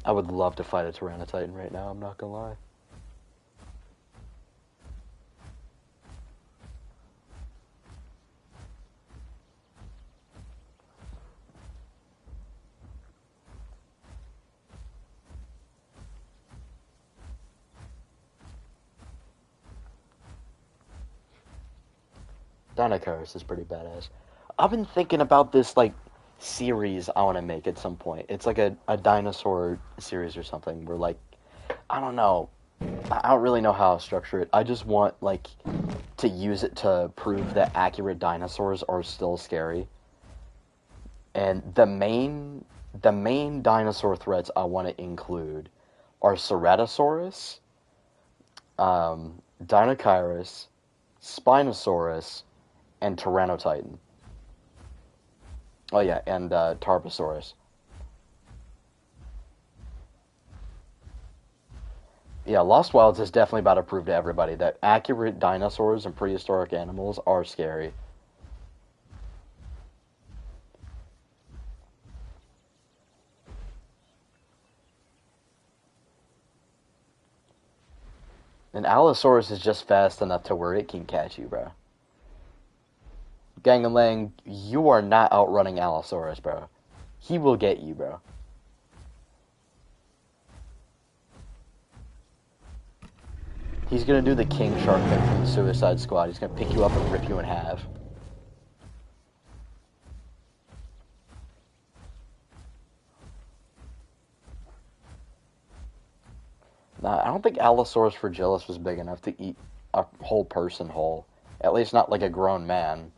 I would love to fight a Tyranotitan right now, I'm not gonna lie. Dinocaris is pretty badass. I've been thinking about this, like, series I want to make at some point. It's like a dinosaur series or something where, like, I don't know. I don't really know how to structure it. I just want, like, to use it to prove that accurate dinosaurs are still scary. And the main dinosaur threats I want to include are Ceratosaurus, Dinocaris, Spinosaurus, and Tyrannotitan. Oh yeah, and Tarbosaurus. Yeah, Lost Wilds is definitely about to prove to everybody that accurate dinosaurs and prehistoric animals are scary. And Allosaurus is just fast enough to where it can catch you, bro. Gangalang, you are not outrunning Allosaurus, bro. He will get you, bro. He's gonna do the King Shark thing from the Suicide Squad. He's gonna pick you up and rip you in half. Nah, I don't think Allosaurus fragilis was big enough to eat a whole person whole. At least not like a grown man.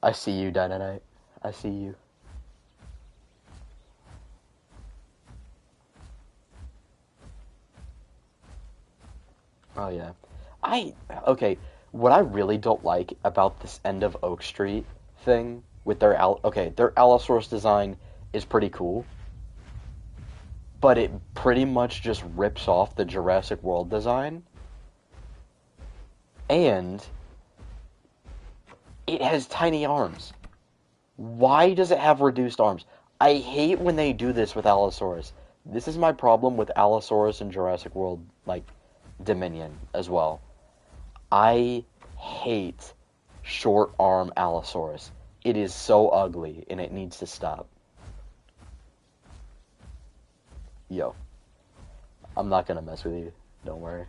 I see you, Dynamite. I see you. Oh yeah. Okay, what I really don't like about this end of Oak Street thing with their Allosaurus design is pretty cool. but it pretty much just rips off the Jurassic World design, and it has tiny arms. Why does it have reduced arms? I hate when they do this with Allosaurus. This is my problem with Allosaurus and Jurassic World, like, Dominion as well. I hate short arm Allosaurus. It is so ugly, and it needs to stop. Yo, I'm not gonna mess with you. Don't worry.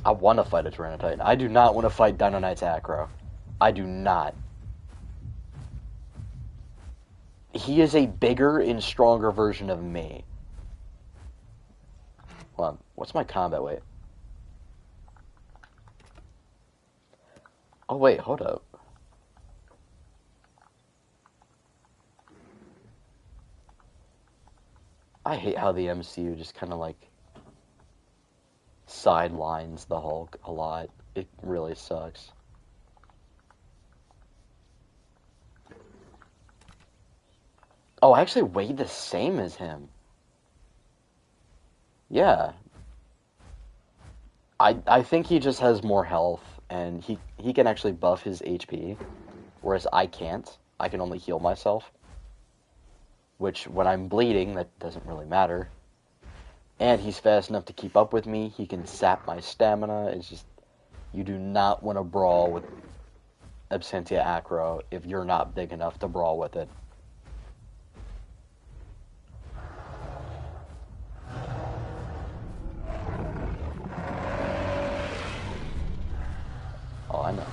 I want to fight a Tyranitar. I do not want to fight Dino Knight's Acro. I do not. He is a bigger and stronger version of me. Hold on. What's my combat weight? Oh, wait. Hold up. I hate how the MCU just kind of, like, sidelines the Hulk a lot. It really sucks. Oh, I actually weighed the same as him. Yeah. I think he just has more health, and he can actually buff his HP, whereas I can't. I can only heal myself. Which, when I'm bleeding, that doesn't really matter. And he's fast enough to keep up with me. He can sap my stamina. It's just, you do not want to brawl with Absentia Acro if you're not big enough to brawl with it. Oh, I know.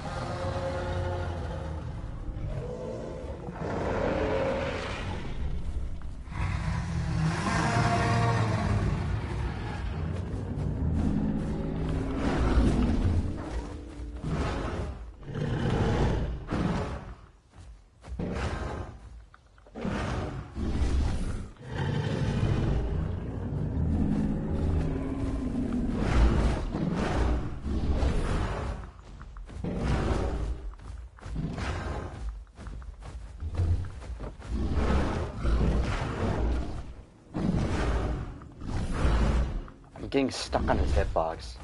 I'm getting stuck on his hitbox.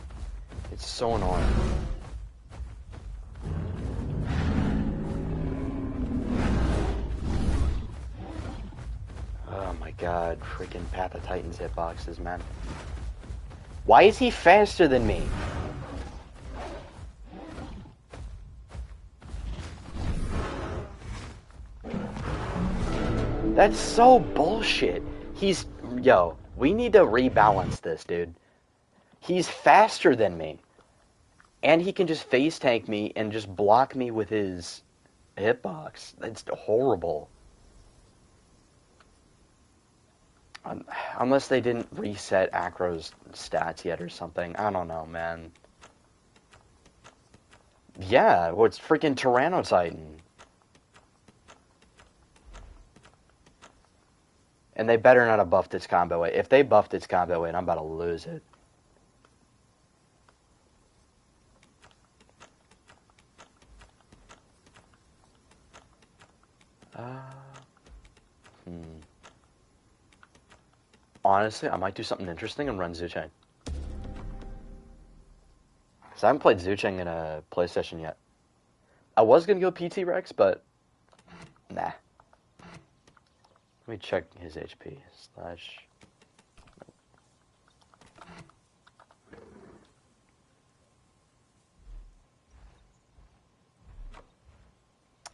It's so annoying. Oh my god, freaking Path of Titans hitboxes, man. Why is he faster than me? That's so bullshit. Yo, we need to rebalance this, dude. He's faster than me. And he can just face tank me and just block me with his hitbox. That's horrible. Unless they didn't reset Acro's stats yet or something. I don't know, man. Yeah, well, it's freaking Tyrannotitan. And they better not have buffed its combo weight. If they buffed its combo weight, I'm about to lose it. Honestly, I might do something interesting and run Zucheng. Because I haven't played Zucheng in a PlayStation yet. I was going to go PT Rex, but nah. Let me check his HP. Slash...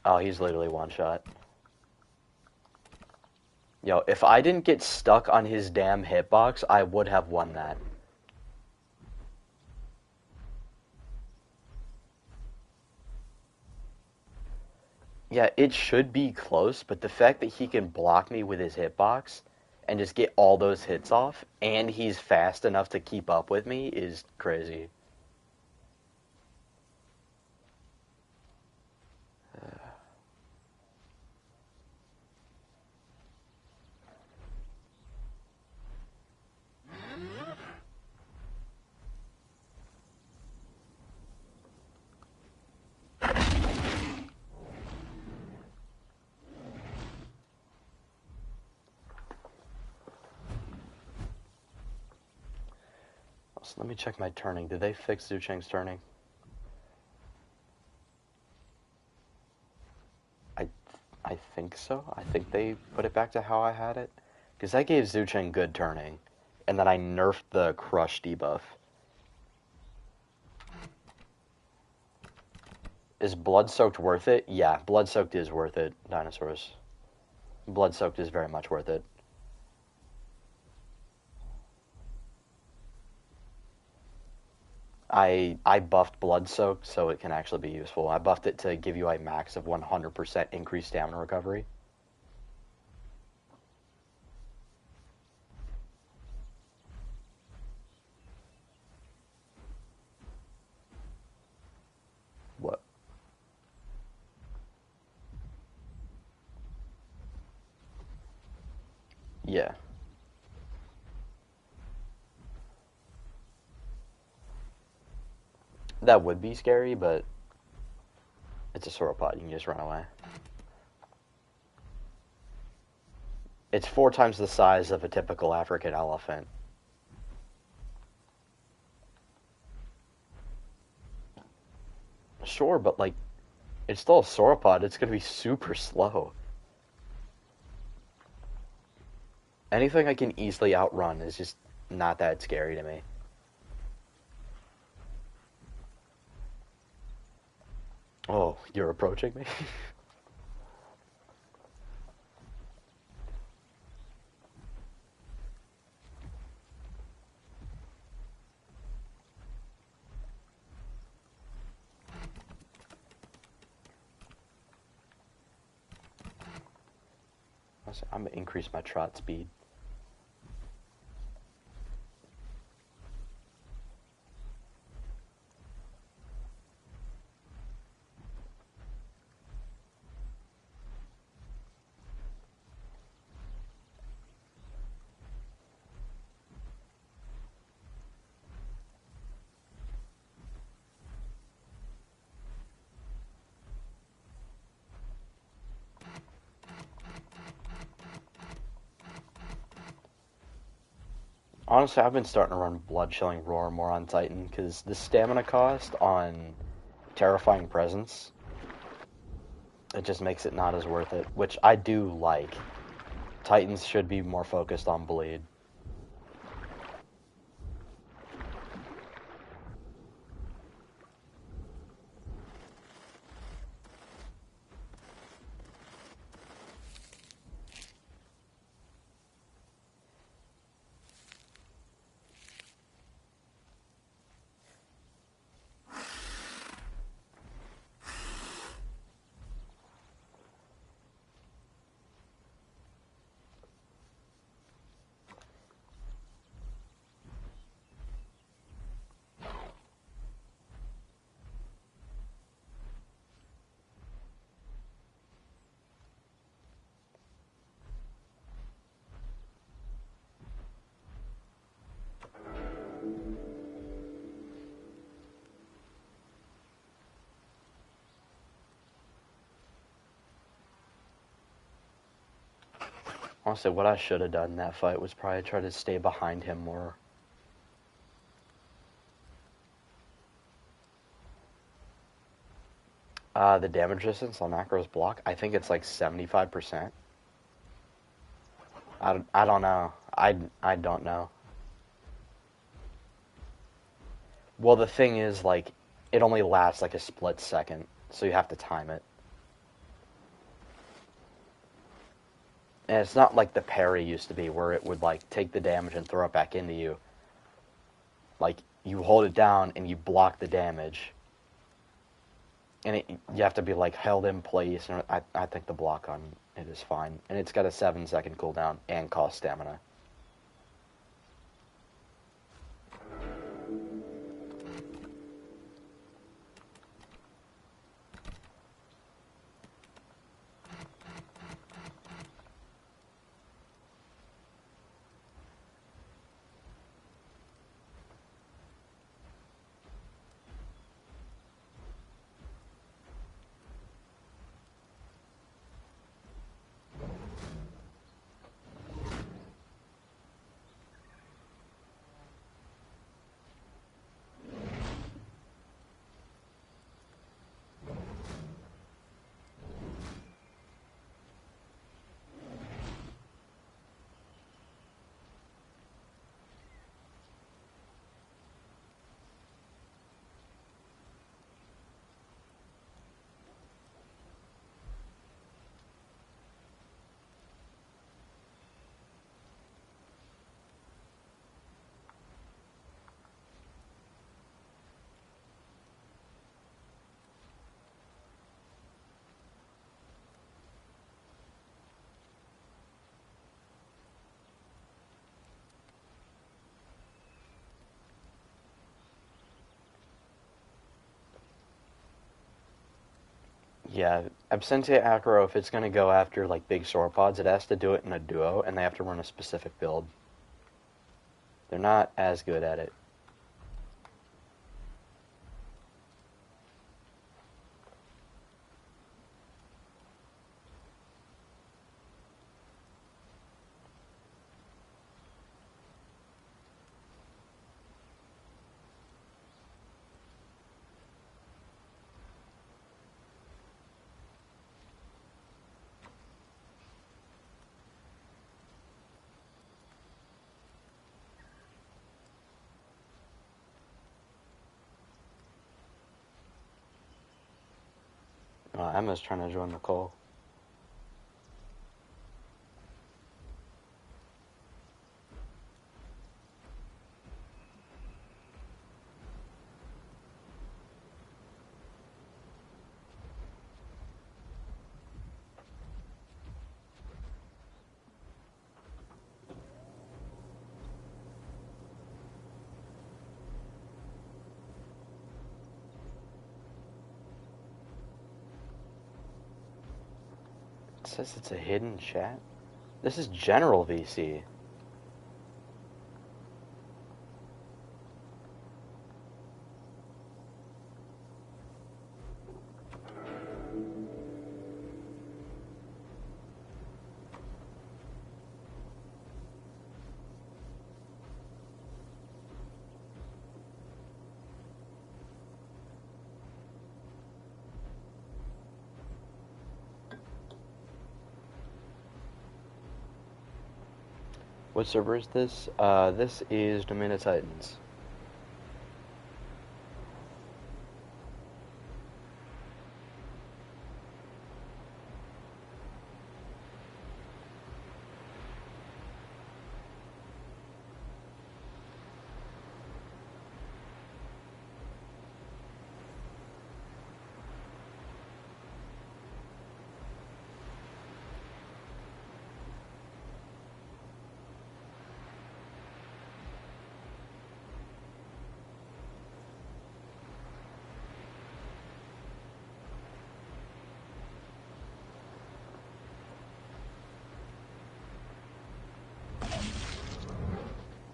Oh, he's literally one shot. Yo, if I didn't get stuck on his damn hitbox, I would have won that. Yeah, it should be close, but the fact that he can block me with his hitbox and just get all those hits off, and he's fast enough to keep up with me is crazy. So let me check my turning. Did they fix Zhu Cheng's turning? I I think so. I think they put it back to how I had it. Because that gave Zhu Cheng good turning. And then I nerfed the crush debuff. Is Blood-Soaked worth it? Yeah, Blood-Soaked is worth it, dinosaurs. Blood-Soaked is very much worth it. I buffed Blood-Soaked so it can actually be useful. I buffed it to give you a max of 100% increased stamina recovery. What? Yeah. That would be scary, but it's a sauropod. You can just run away. It's 4 times the size of a typical African elephant. Sure, but like, it's still a sauropod. It's gonna be super slow. Anything I can easily outrun is just not that scary to me. Oh, you're approaching me? I'm gonna increase my trot speed. Honestly, I've been starting to run Blood Chilling Roar more on Titan, because the stamina cost on Terrifying Presence, it just makes it not as worth it, which I do like. Titans should be more focused on bleed. Honestly, what I should have done in that fight was probably try to stay behind him more. The damage resistance on Macro's block, I think it's like 75%. I don't know. I don't know. Well, the thing is, like, it only lasts like a split second, so you have to time it. And it's not like the parry used to be, where it would, like, take the damage and throw it back into you. Like, you hold it down and you block the damage. And you have to be, like, held in place, and I think the block on it is fine. And it's got a 7-second cooldown and cost stamina. Yeah, Absentia Acro, if it's going to go after like big sauropods, it has to do it in a duo, and they have to run a specific build. They're not as good at it. Emma's trying to join the call. It says it's a hidden chat. This is general VC. What server is this? This is Domain of Titans.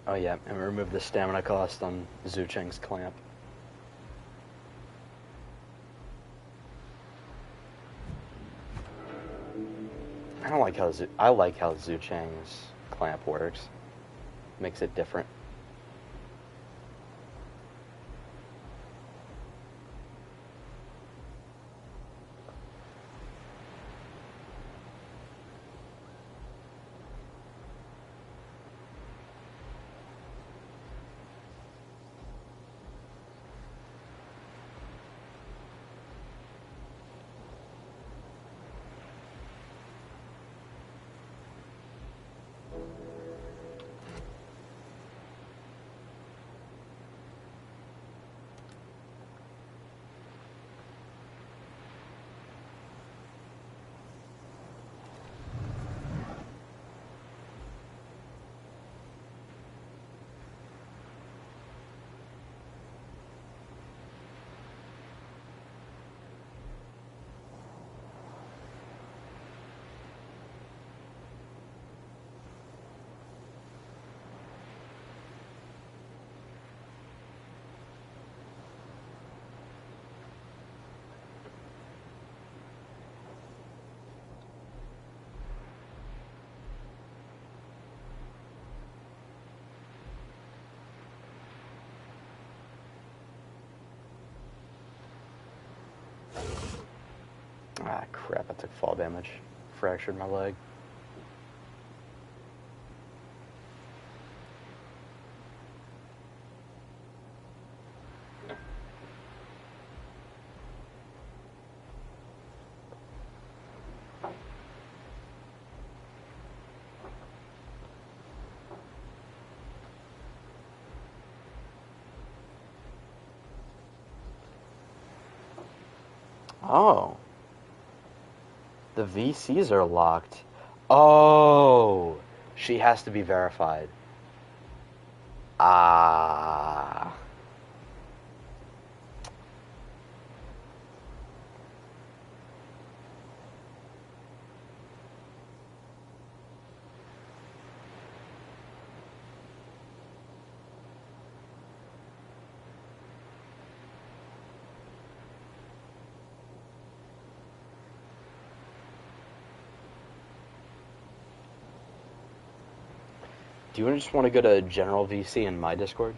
Oh yeah, and remove the stamina cost on Zhu Cheng's clamp. I don't like how I like how Zhu Cheng's clamp works. Makes it different. Ah, crap, I took fall damage. Fractured my leg. Oh. The VCs are locked. Oh. She has to be verified. Ah. Do you just want to go to General VC in my Discord?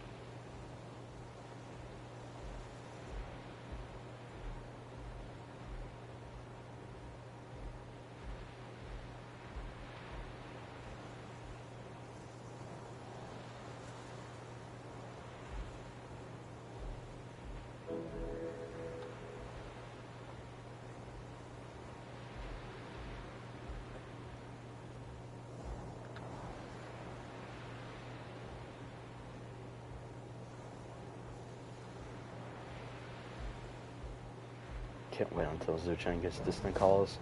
Can't wait until Zuchen gets distant calls.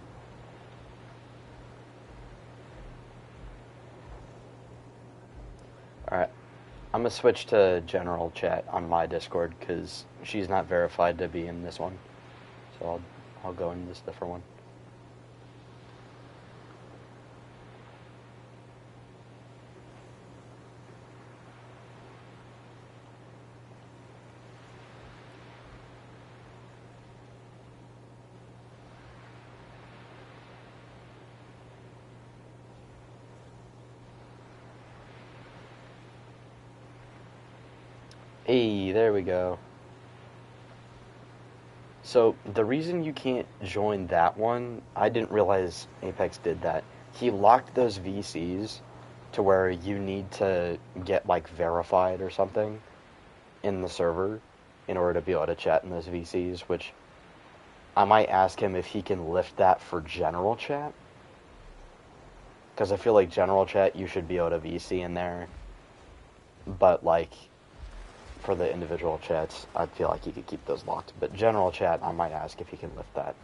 Alright, I'm gonna switch to general chat on my Discord because she's not verified to be in this one. So I'll go in this different one. Hey, there we go. So, the reason you can't join that one, I didn't realize Apex did that. He locked those VCs to where you need to get, like, verified or something in the server in order to be able to chat in those VCs, which I might ask him if he can lift that for general chat. Because I feel like general chat, you should be able to VC in there. But, like, for the individual chats, I feel like he could keep those locked. But general chat, I might ask if he can lift that.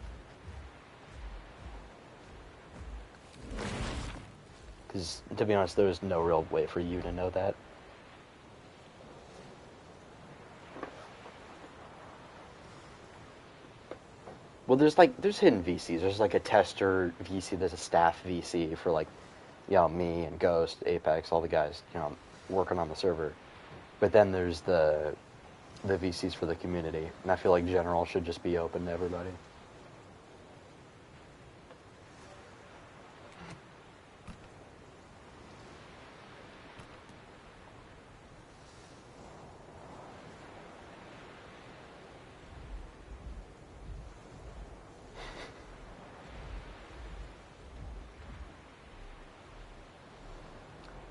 Because, to be honest, there's no real way for you to know that. Well, there's hidden VCs. There's like a tester VC, there's a staff VC for like, me and Ghost, Apex, all the guys, working on the server. But then there's the VCs for the community, and I feel like general should just be open to everybody.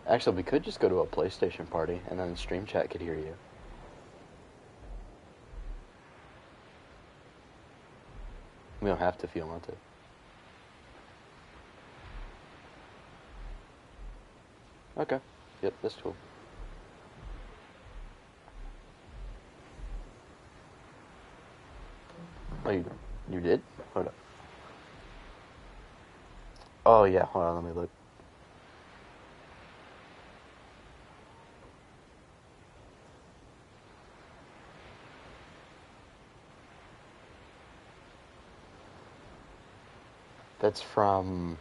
Actually, we could just go to a PlayStation party, and then stream chat could hear you. We don't have to if you don't want to. Okay. Yep, that's cool. Oh, you did? Hold up. Oh, yeah, hold on, let me look. That's from...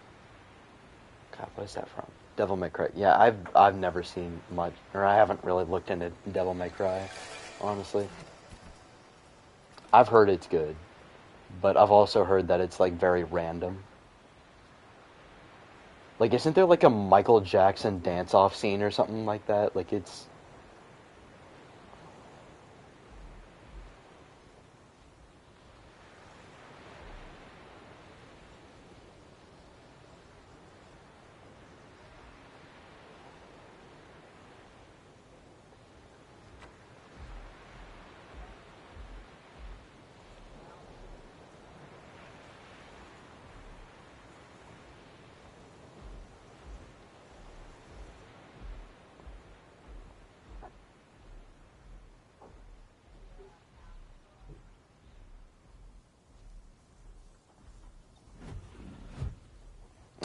God, what is that from? Devil May Cry. Yeah, I've never seen much, or I haven't really looked into Devil May Cry, honestly. I've heard it's good, but I've also heard that it's, like, very random. Like, isn't there, like, a Michael Jackson dance-off scene or something like that? Like, it's...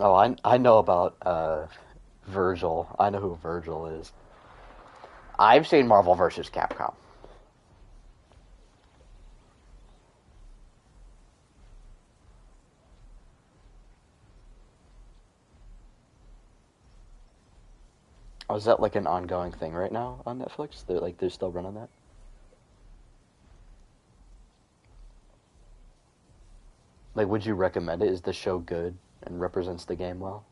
Oh, I know about, Virgil. I know who Virgil is. I've seen Marvel vs. Capcom. Oh, is that like an ongoing thing right now on Netflix? They're still running that? Like, would you recommend it? Is the show good and represents the game well?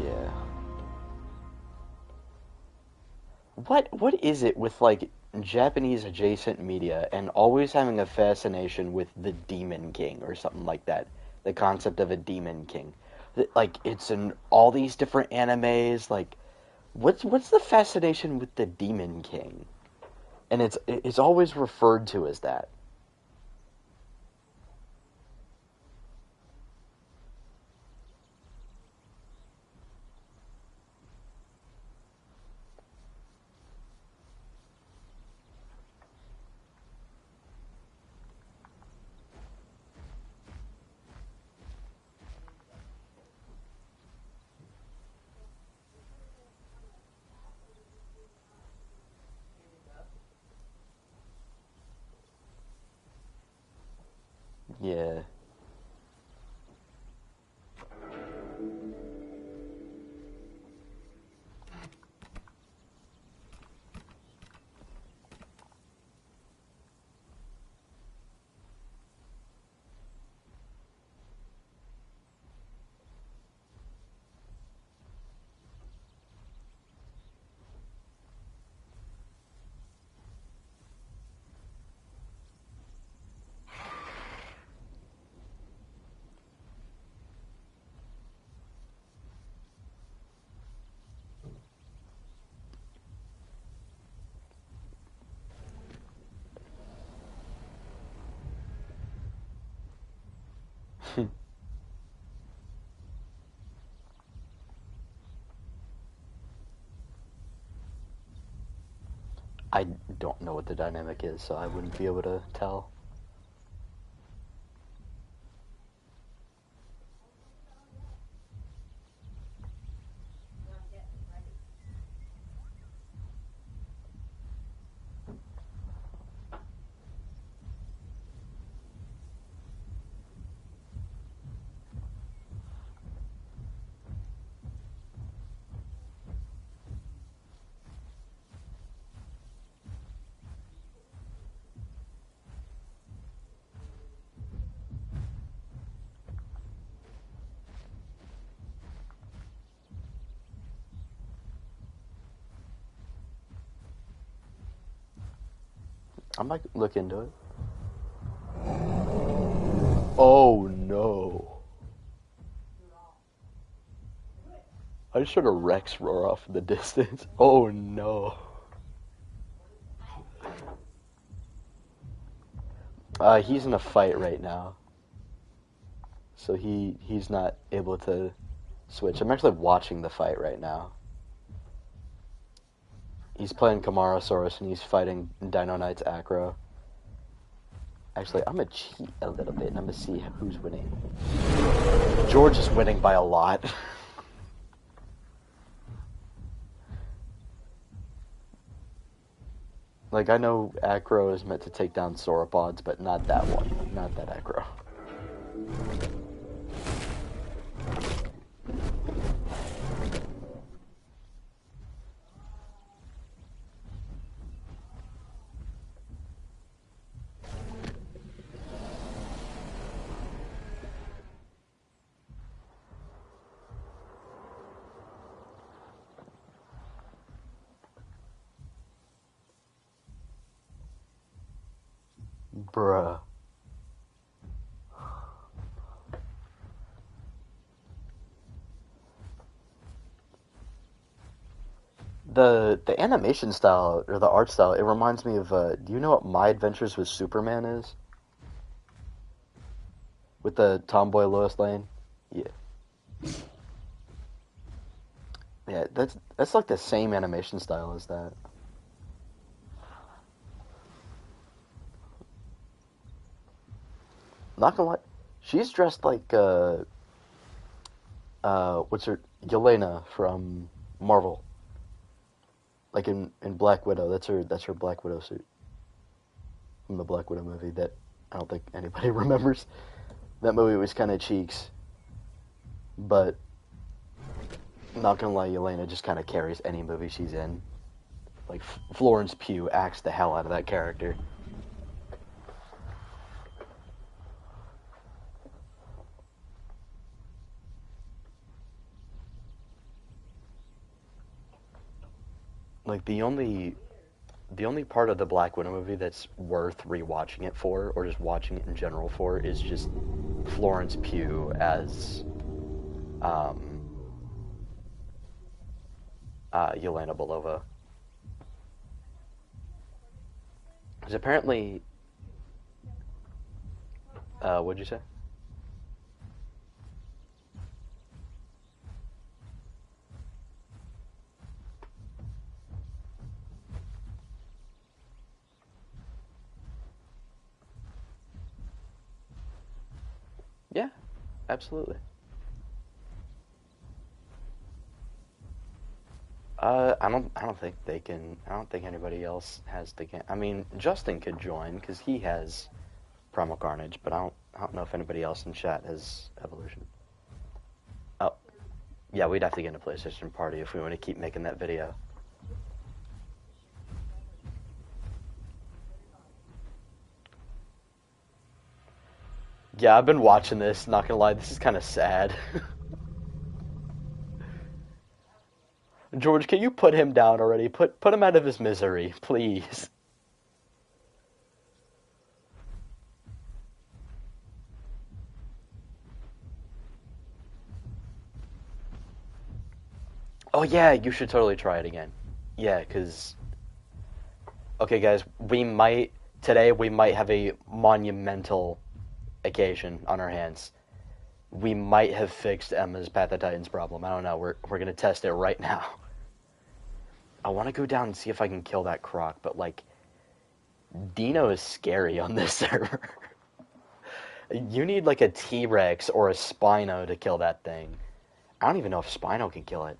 Yeah. What is it with like Japanese adjacent media and always having a fascination with the Demon King or something like that? The concept of a Demon King. Like it's in all these different animes. Like what's the fascination with the Demon King? And it's always referred to as that. Yeah. I don't know what the dynamic is, so I wouldn't be able to tell. I might look into it. Oh no. I just heard a Rex roar off in the distance. Oh no. He's in a fight right now, so he's not able to switch. I'm actually watching the fight right now. He's playing Camarasaurus and he's fighting Dino Knight's Acro. Actually, I'm gonna cheat a little bit and I'm gonna see who's winning. George is winning by a lot. Like, I know Acro is meant to take down sauropods, but not that one. Not that Acro. Bruh. The animation style or the art style, it reminds me of do you know what My Adventures with Superman is? With the tomboy Lois Lane? Yeah. Yeah, that's like the same animation style as that. Not gonna lie, she's dressed like what's her Yelena from Marvel, like in Black Widow. That's her Black Widow suit from the Black Widow movie that I don't think anybody remembers. That movie was kind of cheeks, but not gonna lie, Yelena just kind of carries any movie she's in. Like Florence Pugh acts the hell out of that character. Like the only part of the Black Widow movie that's worth rewatching it for, or just watching it in general for, is just Florence Pugh as um, Yelena Belova. Because apparently, what'd you say? Yeah, absolutely. I don't think they can. I don't think anybody else has the game. I mean, Justin could join because he has Primal Carnage, but I don't know if anybody else in chat has Evolution. Oh, yeah, we'd have to get in a PlayStation party if we want to keep making that video. Yeah, I've been watching this. Not gonna lie, this is kind of sad. George, can you put him down already? Put him out of his misery, please. Oh yeah, you should totally try it again. Yeah, cause okay, guys, we might have a monumental occasion on our hands. We might have fixed Emma's Path of Titans problem. I don't know. We're gonna test it right now. I want to go down and see if I can kill that croc, but like Dino is scary on this server. You need like a T-Rex or a Spino to kill that thing. I don't even know if Spino can kill it.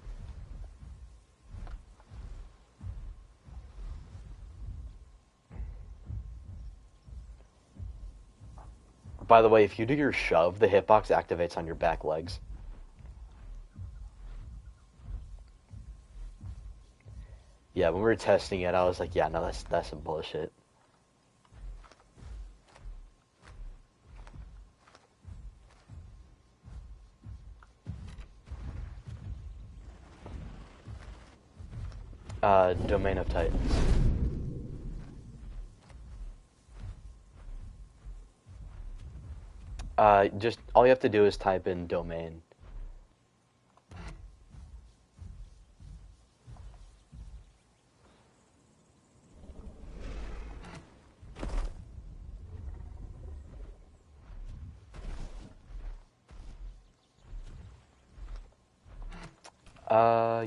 By the way, if you do your shove, the hitbox activates on your back legs. Yeah, when we were testing it, I was like, yeah, no, that's some bullshit. Domain of Titans. Just all you have to do is type in domain.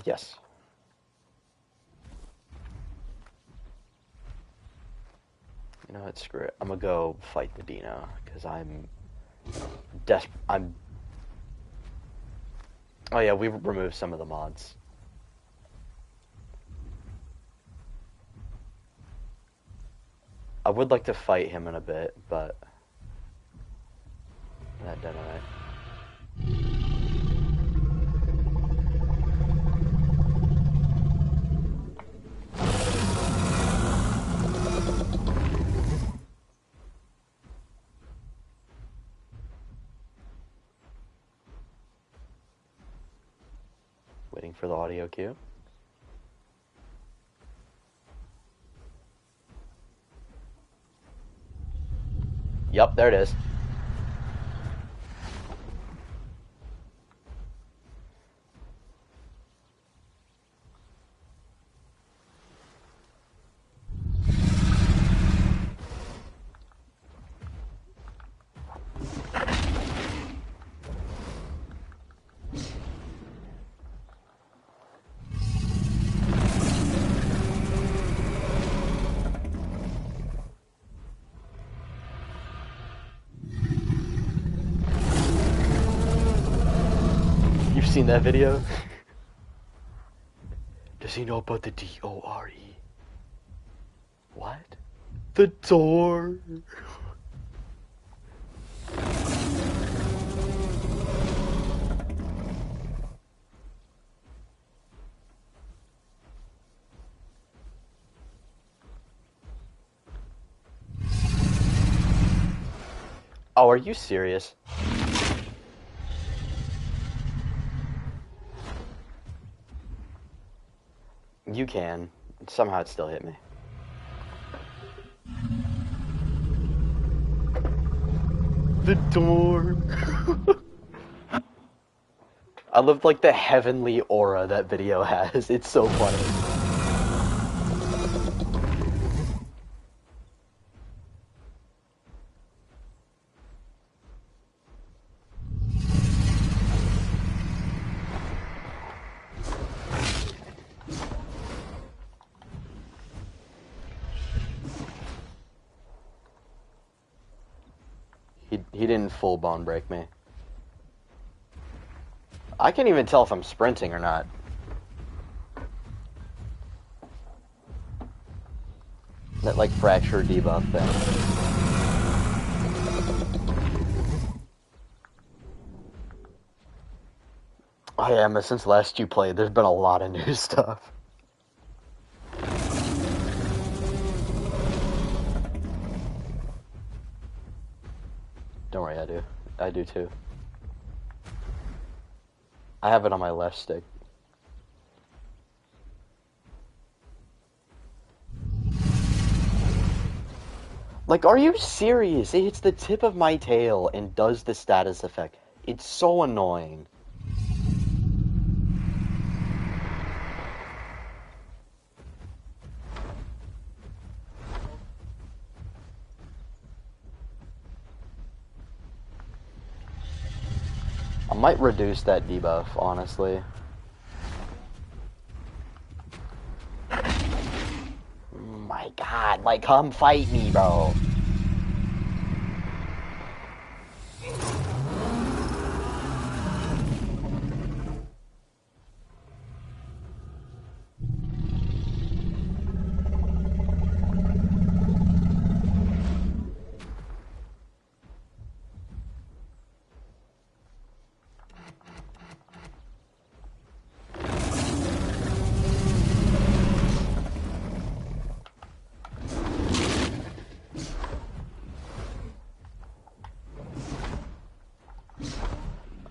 Yes. You know what? Screw it. I'm gonna go fight the Dino because I'm desperate. I'm. Oh yeah, we removed some of the mods. I would like to fight him in a bit, but that didn't. Waiting for the audio cue. Yep, there it is. You've seen that video? Does he know about the D-O-R-E? What? The door. Oh, are you serious? You can. Somehow it still hit me. The door. I love like the heavenly aura that video has. It's so funny. He didn't full bone break me. I can't even tell if I'm sprinting or not. That like fracture debuff thing. Oh yeah, but since last you played, there's been a lot of new stuff. Don't worry, I do. I do too. I have it on my left stick. Like, are you serious? It hits the tip of my tail and does the status effect. It's so annoying. I might reduce that debuff, honestly. My god, like, come fight me, bro.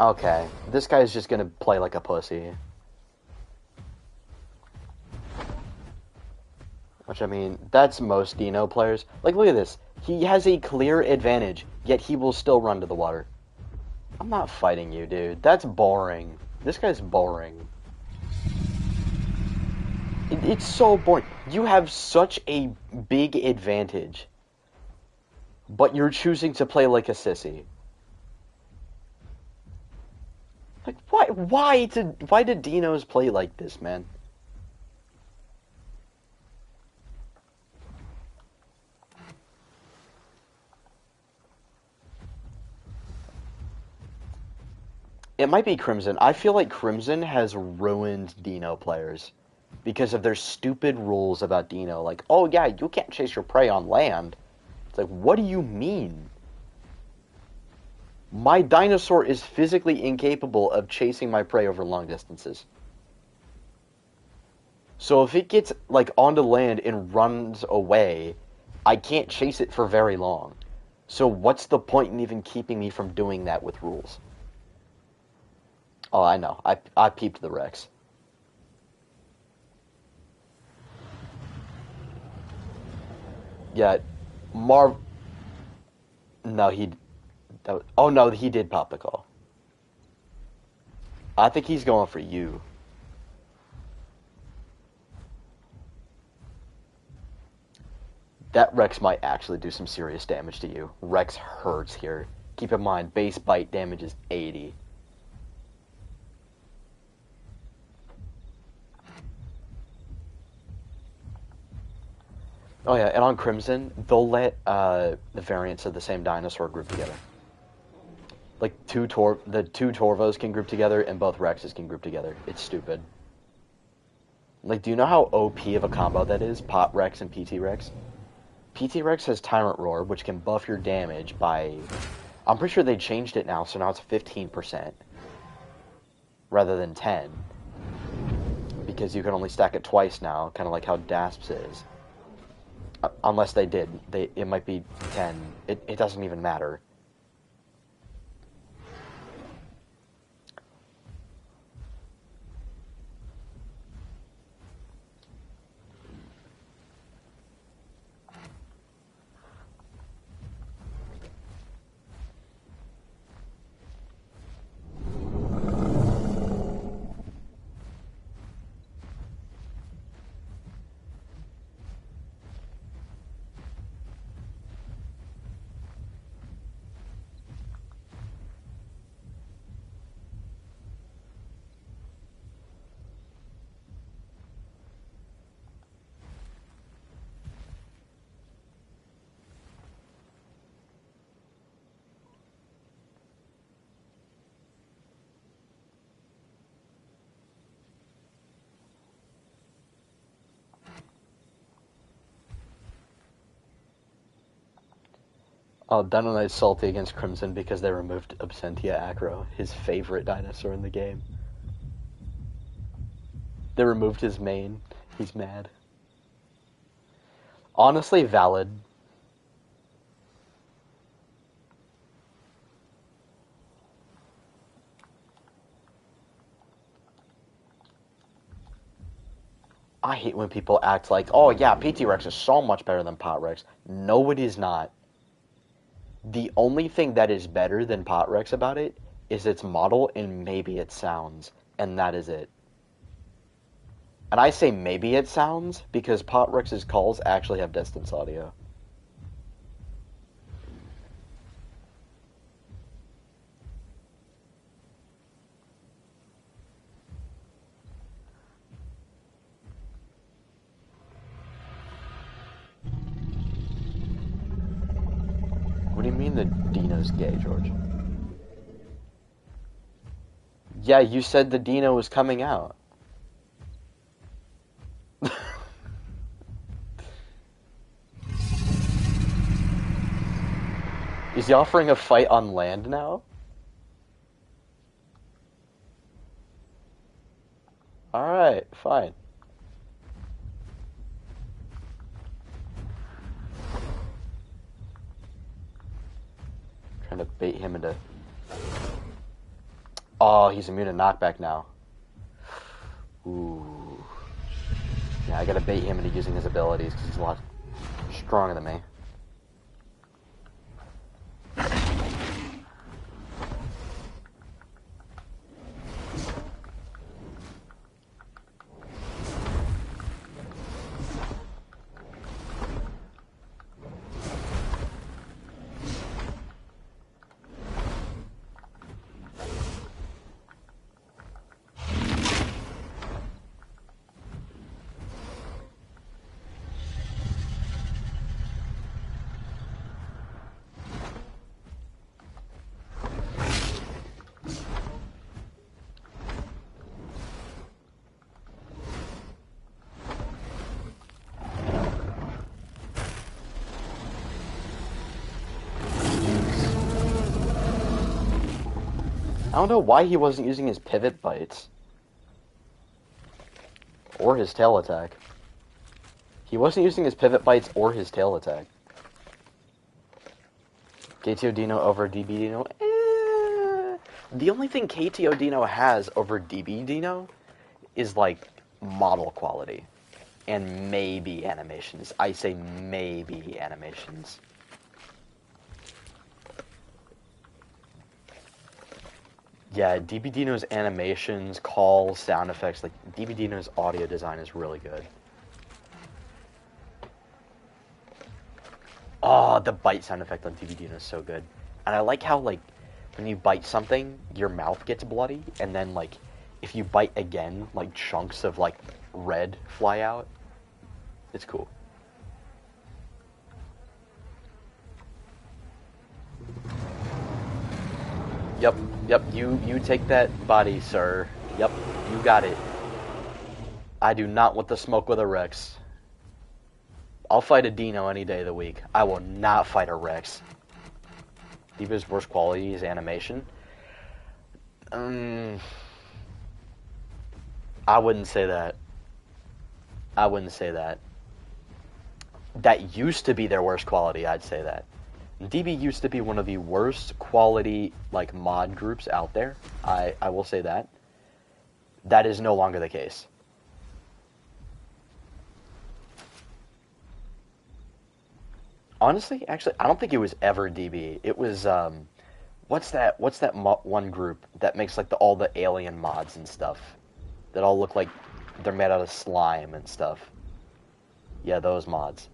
Okay, this guy's just gonna play like a pussy. Which, I mean, that's most Dino players. Like, look at this. He has a clear advantage, yet he will still run to the water. I'm not fighting you, dude. That's boring. This guy's boring. It's so boring. You have such a big advantage, but you're choosing to play like a sissy. Like, why did Dinos play like this, man? It might be Crimson. I feel like Crimson has ruined Dino players because of their stupid rules about Dino. Like, oh yeah, you can't chase your prey on land. It's like, what do you mean? My dinosaur is physically incapable of chasing my prey over long distances. So if it gets, like, onto land and runs away, I can't chase it for very long. So what's the point in even keeping me from doing that with rules? Oh, I know. I peeped the Rex. Yeah, Marv... No, oh, no, he did pop the call. I think he's going for you. That Rex might actually do some serious damage to you. Rex hurts here. Keep in mind, base bite damage is 80. Oh yeah, and on Crimson, they'll let the variants of the same dinosaur group together. Like, the two Torvos can group together, and both Rexes can group together. It's stupid. Like, do you know how OP of a combo that is? Pot Rex and PT Rex? PT Rex has Tyrant Roar, which can buff your damage by... I'm pretty sure they changed it now, so now it's 15%. Rather than 10. Because you can only stack it twice now, kind of like how Dasps is. Unless they did. It might be 10. It doesn't even matter. Oh, Dino Knight's salty against Crimson because they removed Absentia Acro, his favorite dinosaur in the game. They removed his main. He's mad. Honestly, valid. I hate when people act like, oh yeah, PT Rex is so much better than Pot Rex. No, it is not. The only thing that is better than Pot Rex about it is its model and maybe its sounds, and that is it. And I say maybe it sounds because Pot Rex's calls actually have distance audio. What do you mean the Dino's gay, George? Yeah, you said the Dino was coming out. Is he offering a fight on land now? Alright, fine. Trying to bait him into... Oh, he's immune to knockback now. Ooh. Yeah, I gotta bait him into using his abilities because he's a lot stronger than me. I don't know why he wasn't using his pivot bites. Or his tail attack. He wasn't using his pivot bites or his tail attack. KTO Dino over DB Dino? The only thing KTO Dino has over DB Dino is, like, model quality. And maybe animations. I say maybe animations. Yeah, DB Dino's animations, calls, sound effects, like, DB Dino's audio design is really good. Oh, the bite sound effect on DB Dino is so good. And I like how, like, when you bite something, your mouth gets bloody, and then, like, if you bite again, like, chunks of, like, red fly out. It's cool. Yep, you take that body, sir. Yep, you got it. I do not want the smoke with a Rex. I'll fight a Dino any day of the week. I will not fight a Rex. Diva's worst quality is animation. I wouldn't say that. I wouldn't say that. That used to be their worst quality, I'd say that. DB used to be one of the worst quality, like, mod groups out there. I will say that. That is no longer the case. Honestly, actually, I don't think it was ever DB. It was, what's that one group that makes, like, all the alien mods and stuff? That all look like they're made out of slime and stuff. Yeah, those mods.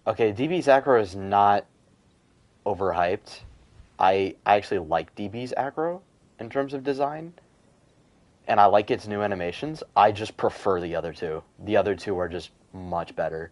Okay, DB's Acro is not overhyped. I actually like DB's Acro in terms of design. and I like its new animations. I just prefer the other two. The other two are just much better.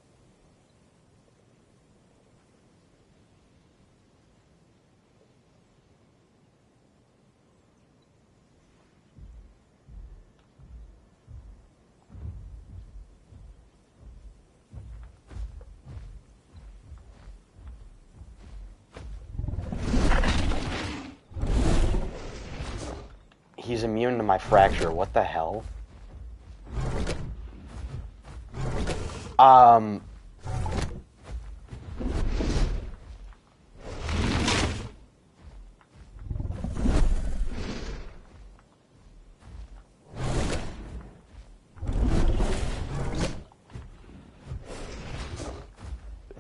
He's immune to my fracture. What the hell? Um...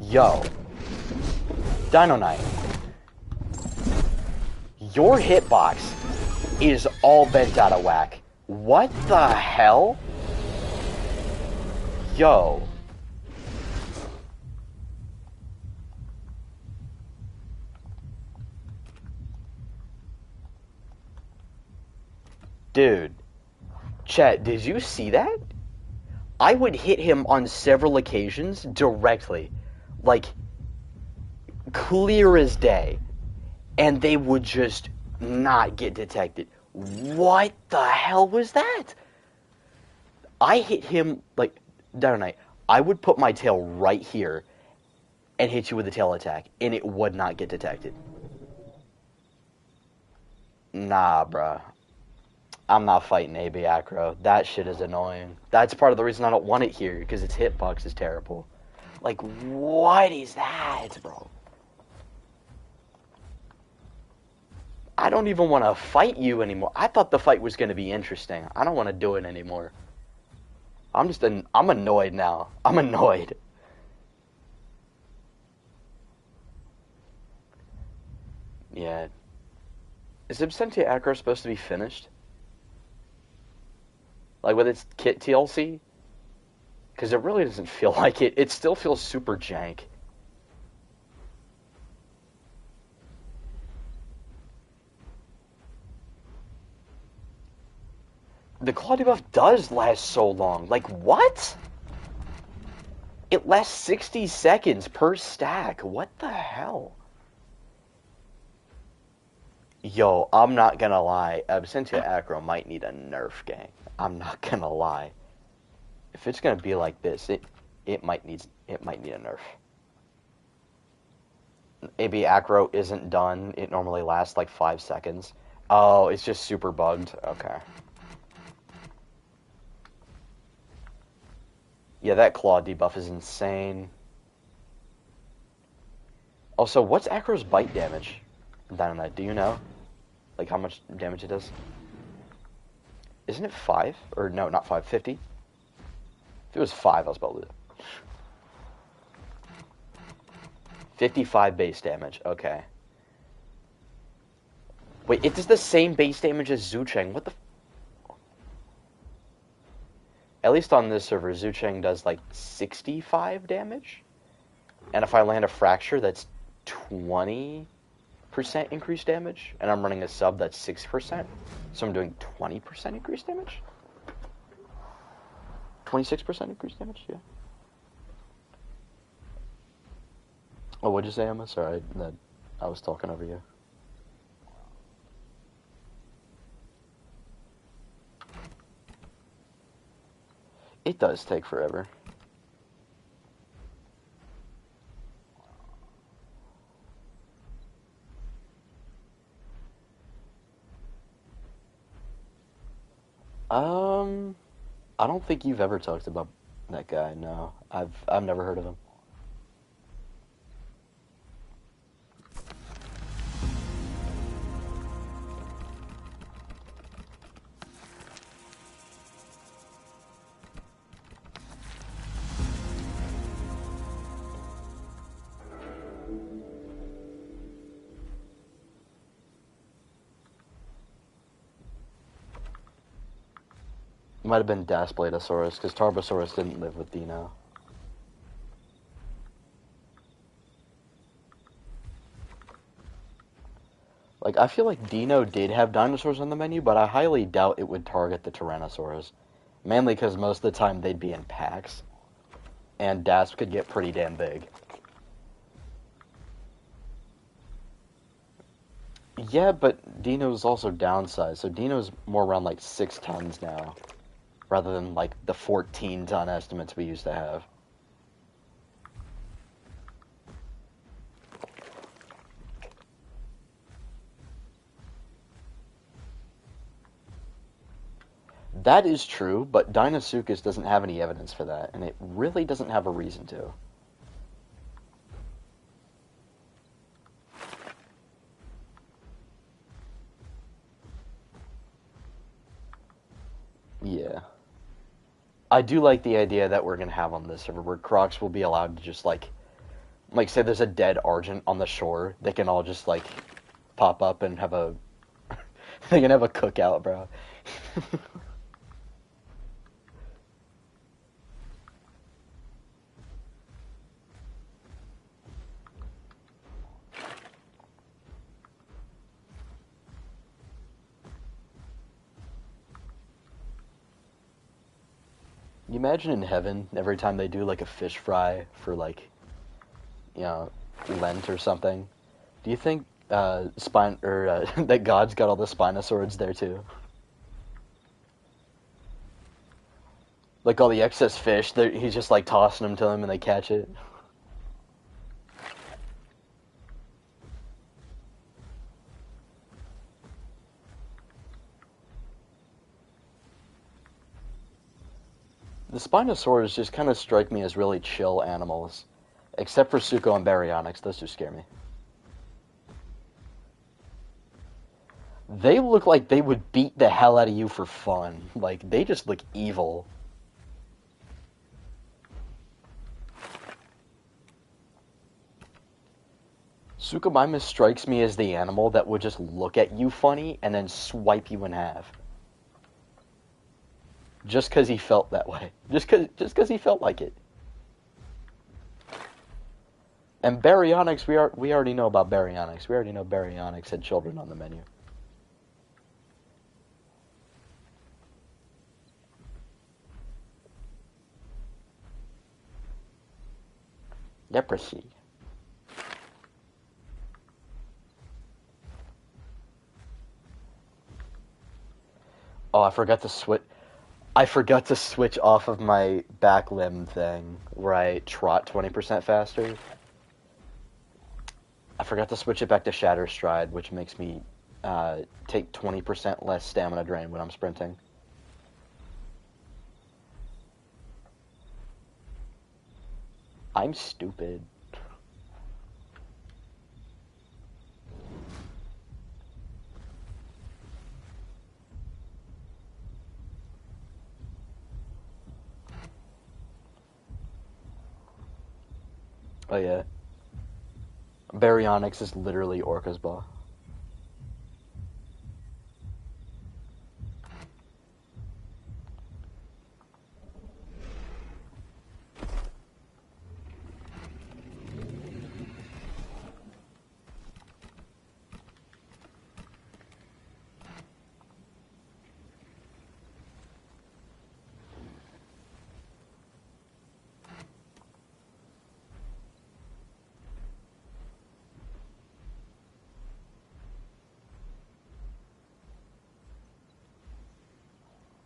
Yo. Dino Knight. Your hitbox is all bent out of whack. What the hell? Yo. Dude. Chet, did you see that? I would hit him on several occasions directly. Like, clear as day. And they would just not get detected. What the hell was that? I hit him, like, Dino Knight, I would put my tail right here and hit you with a tail attack, and it would not get detected. Nah, bruh. I'm not fighting AB Acro. That shit is annoying. That's part of the reason I don't want it here, because its hitbox is terrible. Like, what is that, bro? I don't even want to fight you anymore. I thought the fight was going to be interesting. I don't want to do it anymore. I'm annoyed now. I'm annoyed. Yeah. Is Absentia Acro supposed to be finished? Like with its kit TLC? Because it really doesn't feel like it. It still feels super jank. The claw debuff does last so long. Like, what? It lasts 60 seconds per stack. What the hell? Yo, I'm not gonna lie. Absentia Acro might need a nerf, gang. I'm not gonna lie. If it's gonna be like this, it might need a nerf. AB Acro isn't done. It normally lasts like 5 seconds. Oh, it's just super bugged. Okay. Yeah, that claw debuff is insane. Also, what's Acro's bite damage? Dynamite, do you know? Like how much damage it does? Isn't it 5? Or no, not 5, 50? If it was 5, I was about to do it. 55 base damage, okay. Wait, it does the same base damage as Zucheng. What the... At least on this server, Zucheng does like 65 damage. And if I land a fracture, that's 20% increased damage. And I'm running a sub that's 6%. So I'm doing 20% increased damage? 26% increased damage, yeah. Oh, what'd you say, Emma? Sorry, I was talking over you. It does take forever. I don't think you've ever talked about that guy, no. I've never heard of him. Might have been Dasblatosaurus, because Tarbosaurus didn't live with Dino. Like, I feel like Dino did have dinosaurs on the menu, but I highly doubt it would target the Tyrannosaurs. Mainly because most of the time they'd be in packs, and DASP could get pretty damn big. Yeah, but Dino's also downsized, so Dino's more around like 6 tons now, rather than like the 14-ton estimates we used to have. That is true, but Deinosuchus doesn't have any evidence for that, and it really doesn't have a reason to. Yeah. I do like the idea that we're gonna have on this server where Crocs will be allowed to just like say there's a dead Argent on the shore, they can all just like pop up and have a they can have a cookout, bro. You imagine in heaven every time they do like a fish fry for like, you know, Lent or something. Do you think spine or that God's got all the Spinosaurids there too? Like all the excess fish, he's just like tossing them to them and they catch it. The Spinosaurs just kind of strike me as really chill animals, except for Sucho and Baryonyx. Those two scare me. They look like they would beat the hell out of you for fun. Like, they just look evil. Suchomimus strikes me as the animal that would just look at you funny and then swipe you in half. Just because he felt that way. Just cause he felt like it. And Baryonyx, we already know about Baryonyx. We already know Baryonyx had children on the menu. Leprosy. Oh, I forgot to switch. I forgot to switch off of my back limb thing where I trot 20% faster. I forgot to switch it back to Shatter Stride, which makes me take 20% less stamina drain when I'm sprinting. I'm stupid. Oh yeah. Baryonyx is literally Orca's Ball.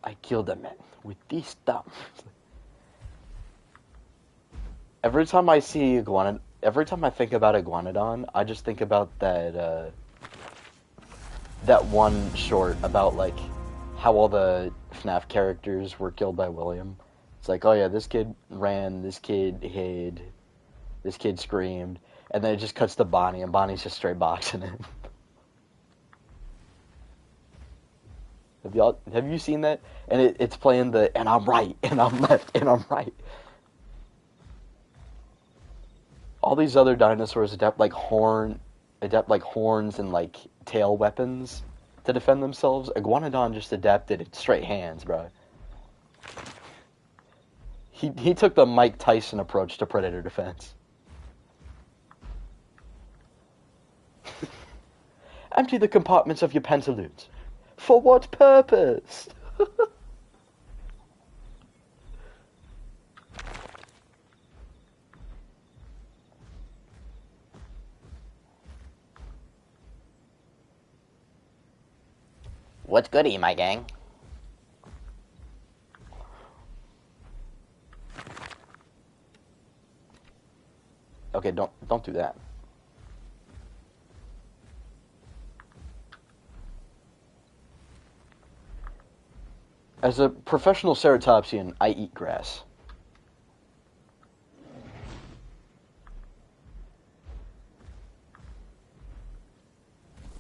I killed a man with this stuff. Every time I see every time I think about Iguanodon, I just think about that one short about like how all the FNAF characters were killed by William. It's like, oh yeah, this kid ran, this kid hid, this kid screamed, and then it just cuts to Bonnie, and Bonnie's just straight boxing it. Have you seen that? And it's playing the and I'm right and I'm left and I'm right. All these other dinosaurs adapt like horns and like tail weapons to defend themselves. Iguanodon just adapted it straight hands, bro. He took the Mike Tyson approach to predator defense. Empty the compartments of your pantaloons. For what purpose? What's goody, my gang? Okay, don't do that. As a professional ceratopsian, I eat grass.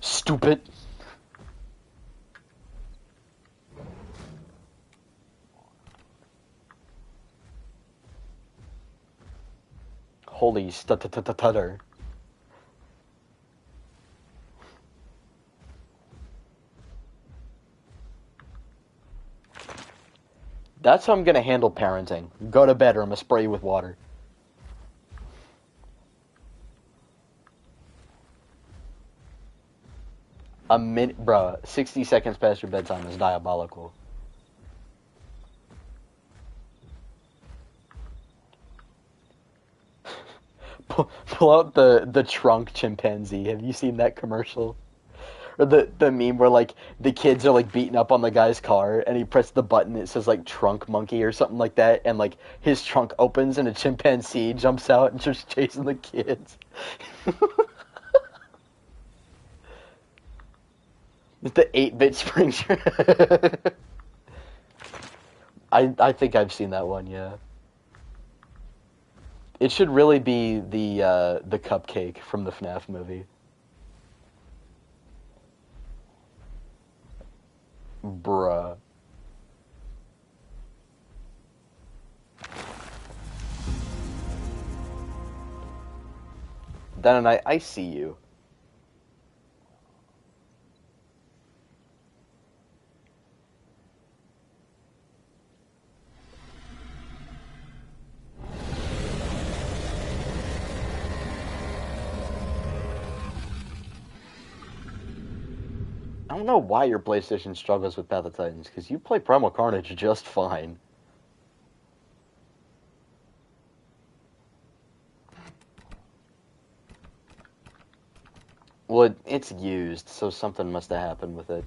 Stupid. Holy stutter. That's how I'm gonna handle parenting. Go to bed or I'm gonna spray you with water. A minute, bruh, 60 seconds past your bedtime is diabolical. Pull out the trunk chimpanzee. Have you seen that commercial? Or the meme where like the kids are like beating up on the guy's car and he pressed the button, it says like trunk monkey or something like that, and like his trunk opens and a chimpanzee jumps out and starts chasing the kids. The 8-bit spring. I think I've seen that one, yeah. It should really be the cupcake from the FNAF movie. Bruh. Then I see you. I don't know why your PlayStation struggles with Path of Titans, because you play Primal Carnage just fine. Well, it's used, so something must have happened with it.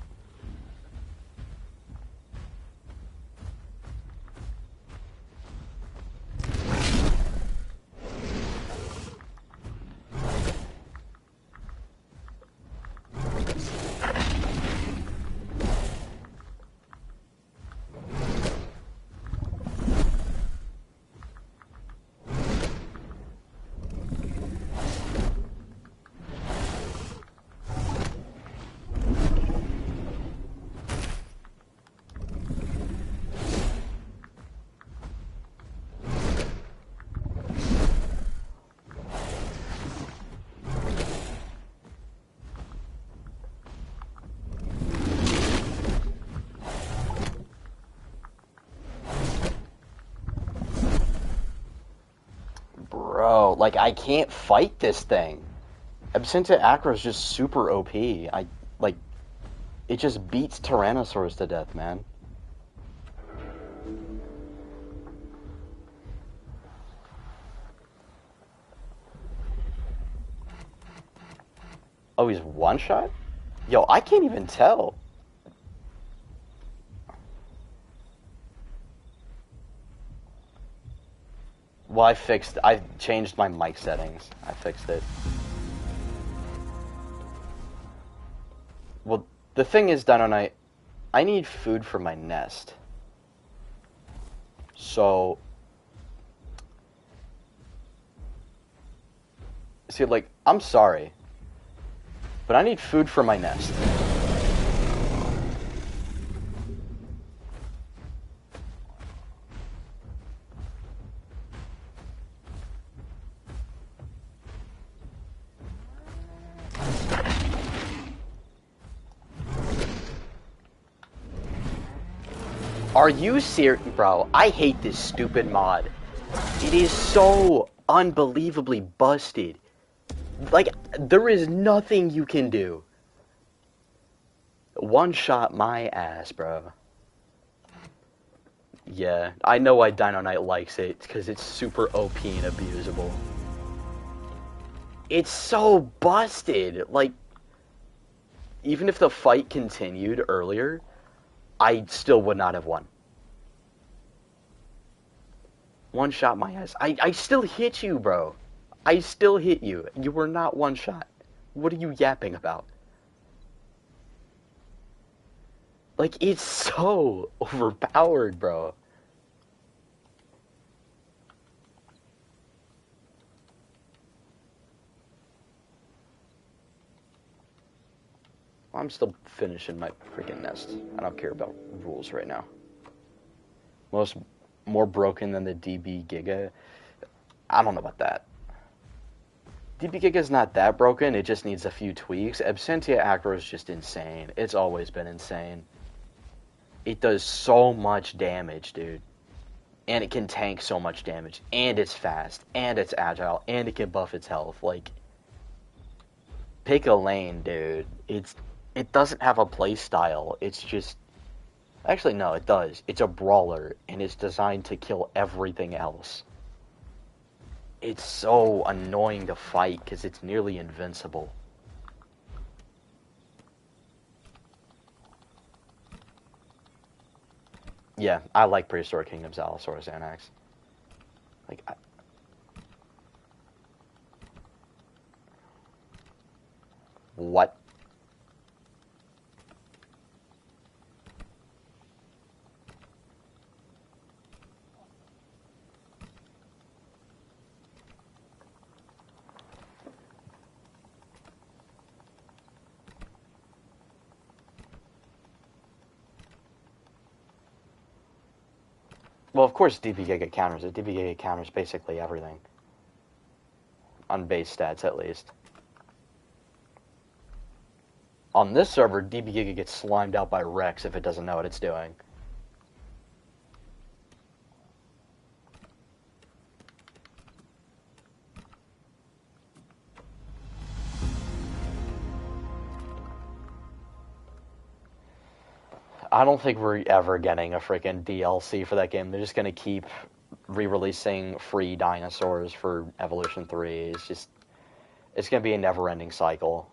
Bro, like, I can't fight this thing. Absenta Acro is just super OP. Like, it just beats Tyrannosaurus to death, man. Oh, he's one-shot? Yo, I can't even tell. Well, I changed my mic settings. I fixed it. Well, the thing is, Dino Knight, I need food for my nest. So... See, like, I'm sorry, but I need food for my nest. Are you serious? Bro, I hate this stupid mod. It is so unbelievably busted. Like, there is nothing you can do. One shot my ass, bro. Yeah, I know why Dino Knight likes it, because it's super OP and abusable. It's so busted. Like, even if the fight continued earlier, I still would not have won. One shot my ass. I still hit you, bro. I still hit you. You were not one shot. What are you yapping about? Like, it's so overpowered, bro. I'm still finishing my freaking nest. I don't care about rules right now. More broken than the DB Giga. I don't know about that. DB Giga's not that broken, it just needs a few tweaks. Absentia Acro is just insane. It's always been insane. It does so much damage, dude. And it can tank so much damage. And it's fast. And it's agile. And it can buff its health. Like, pick a lane, dude. It doesn't have a play style. It's just... Actually, no, it does. It's a brawler, and it's designed to kill everything else. It's so annoying to fight, because it's nearly invincible. Yeah, I like Prehistoric Kingdoms, Allosaurus, Anax. Like, What? Well, of course DB Giga counters it. DB Giga counters basically everything. On base stats, at least. On this server, DB Giga gets slimed out by Rex if it doesn't know what it's doing. I don't think we're ever getting a freaking DLC for that game. They're just gonna keep re-releasing free dinosaurs for Evolution 3. It's gonna be a never-ending cycle.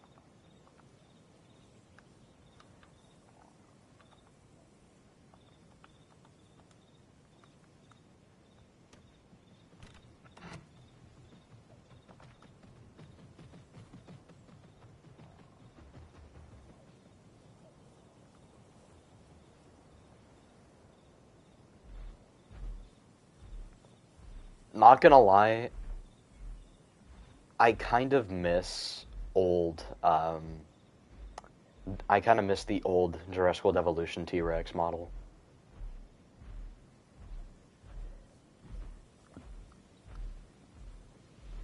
Not gonna lie, I kind of miss old, I kind of miss the old Jurassic World Evolution T-Rex model.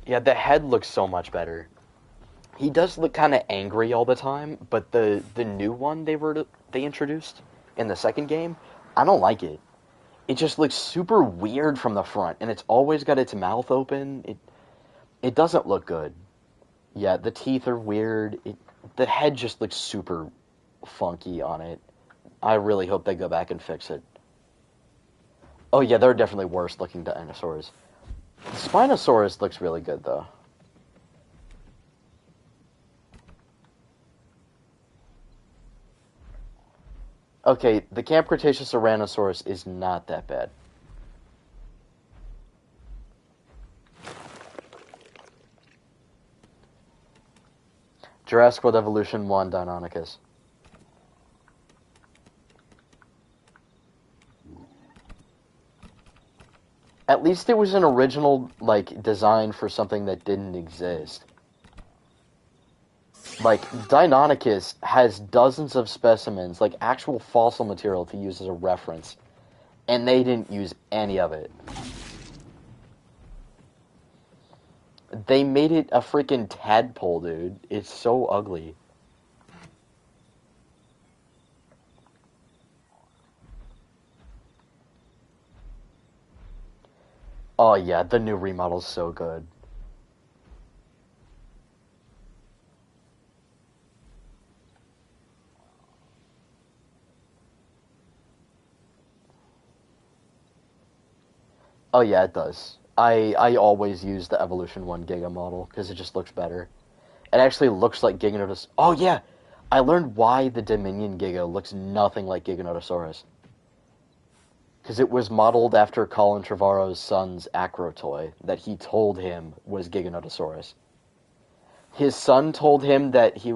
Yeah, the head looks so much better. He does look kind of angry all the time, but the new one they introduced in the second game, I don't like it. It just looks super weird from the front, and it's always got its mouth open. It doesn't look good. Yeah, the teeth are weird. The head just looks super funky on it. I really hope they go back and fix it. Oh yeah, there are definitely worse looking dinosaurs. Spinosaurus looks really good though. Okay, the Camp Cretaceous Tyrannosaurus is not that bad. Jurassic World Evolution 1 Deinonychus. At least it was an original, like, design for something that didn't exist. Like, Deinonychus has dozens of specimens, like actual fossil material to use as a reference, and they didn't use any of it. They made it a freaking tadpole, dude. It's so ugly. Oh yeah, the new remodel's so good. Oh yeah, it does. I always use the Evolution 1 Giga model because it just looks better. It actually looks like Giganotosaurus. Oh yeah, I learned why the Dominion Giga looks nothing like Giganotosaurus. Because it was modeled after Colin Trevorrow's son's Acrotoy that he told him was Giganotosaurus. His son told him that he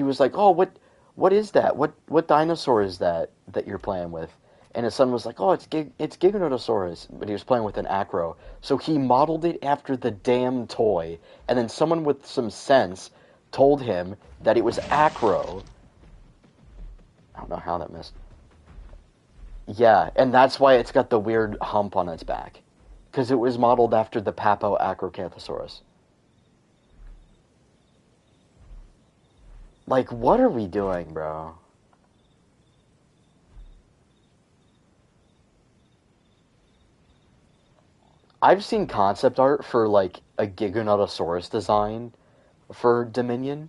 was like, "Oh, what is that? What dinosaur is that you're playing with?" And his son was like, "Oh, it's Giganotosaurus," but he was playing with an Acro. So he modeled it after the damn toy, and then someone with some sense told him that it was Acro. I don't know how that missed. Yeah, and that's why it's got the weird hump on its back, because it was modeled after the Papo Acrocanthosaurus. Like, what are we doing, bro? I've seen concept art for like a Giganotosaurus design for Dominion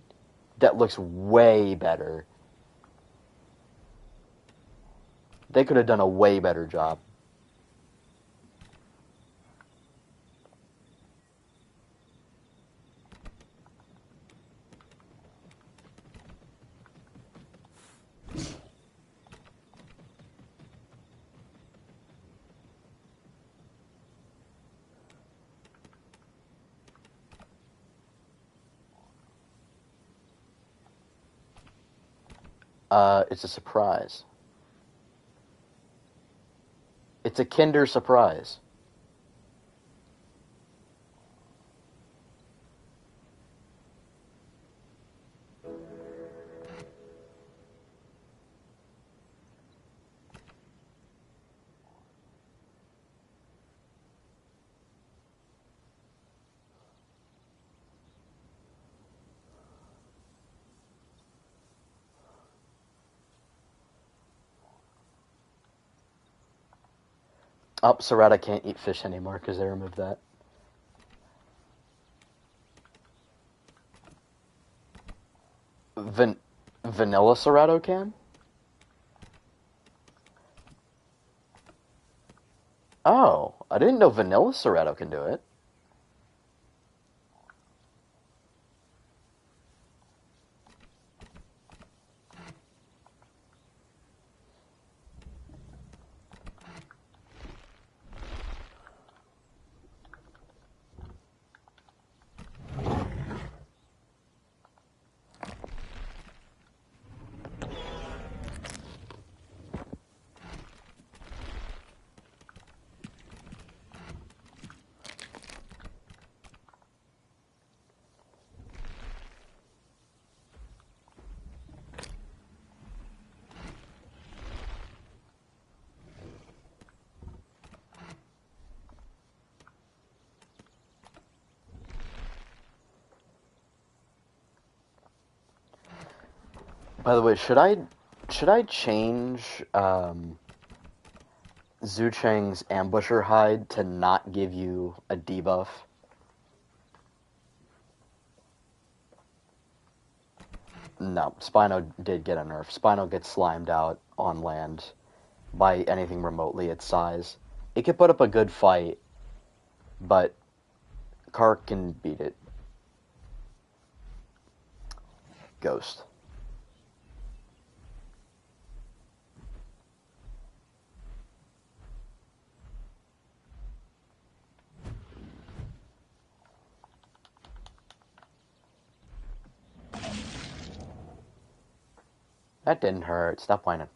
that looks way better. They could have done a way better job. It's a surprise. It's a Kinder surprise. Oh, Serrata can't eat fish anymore because they removed that. Van- Vanilla Serrato can? Oh, I didn't know Vanilla Serrato can do it. By the way, should I change Zhu Cheng's ambusher hide to not give you a debuff? No, Spino did get a nerf. Spino gets slimed out on land by anything remotely its size. It could put up a good fight, but Kark can beat it. Ghost. That didn't hurt. Stop whining.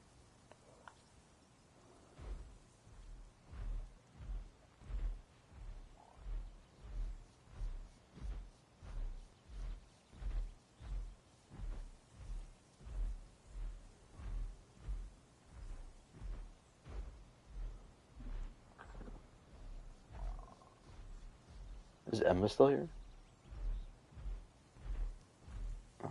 Is Emma still here? Oh.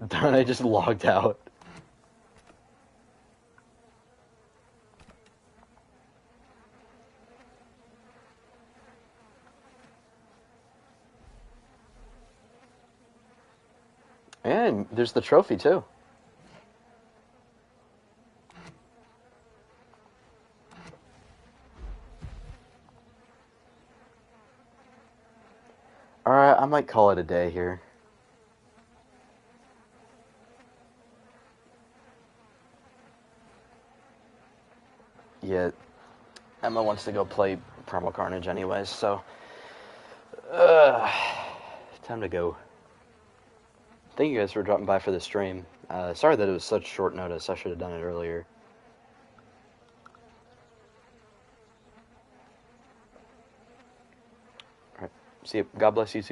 Then I just logged out. And there's the trophy, too. Alright, I might call it a day here. Yeah, Emma wants to go play Primal Carnage anyways, so... time to go. Thank you guys for dropping by for the stream. Sorry that it was such short notice. I should have done it earlier. Alright, see you. God bless you too.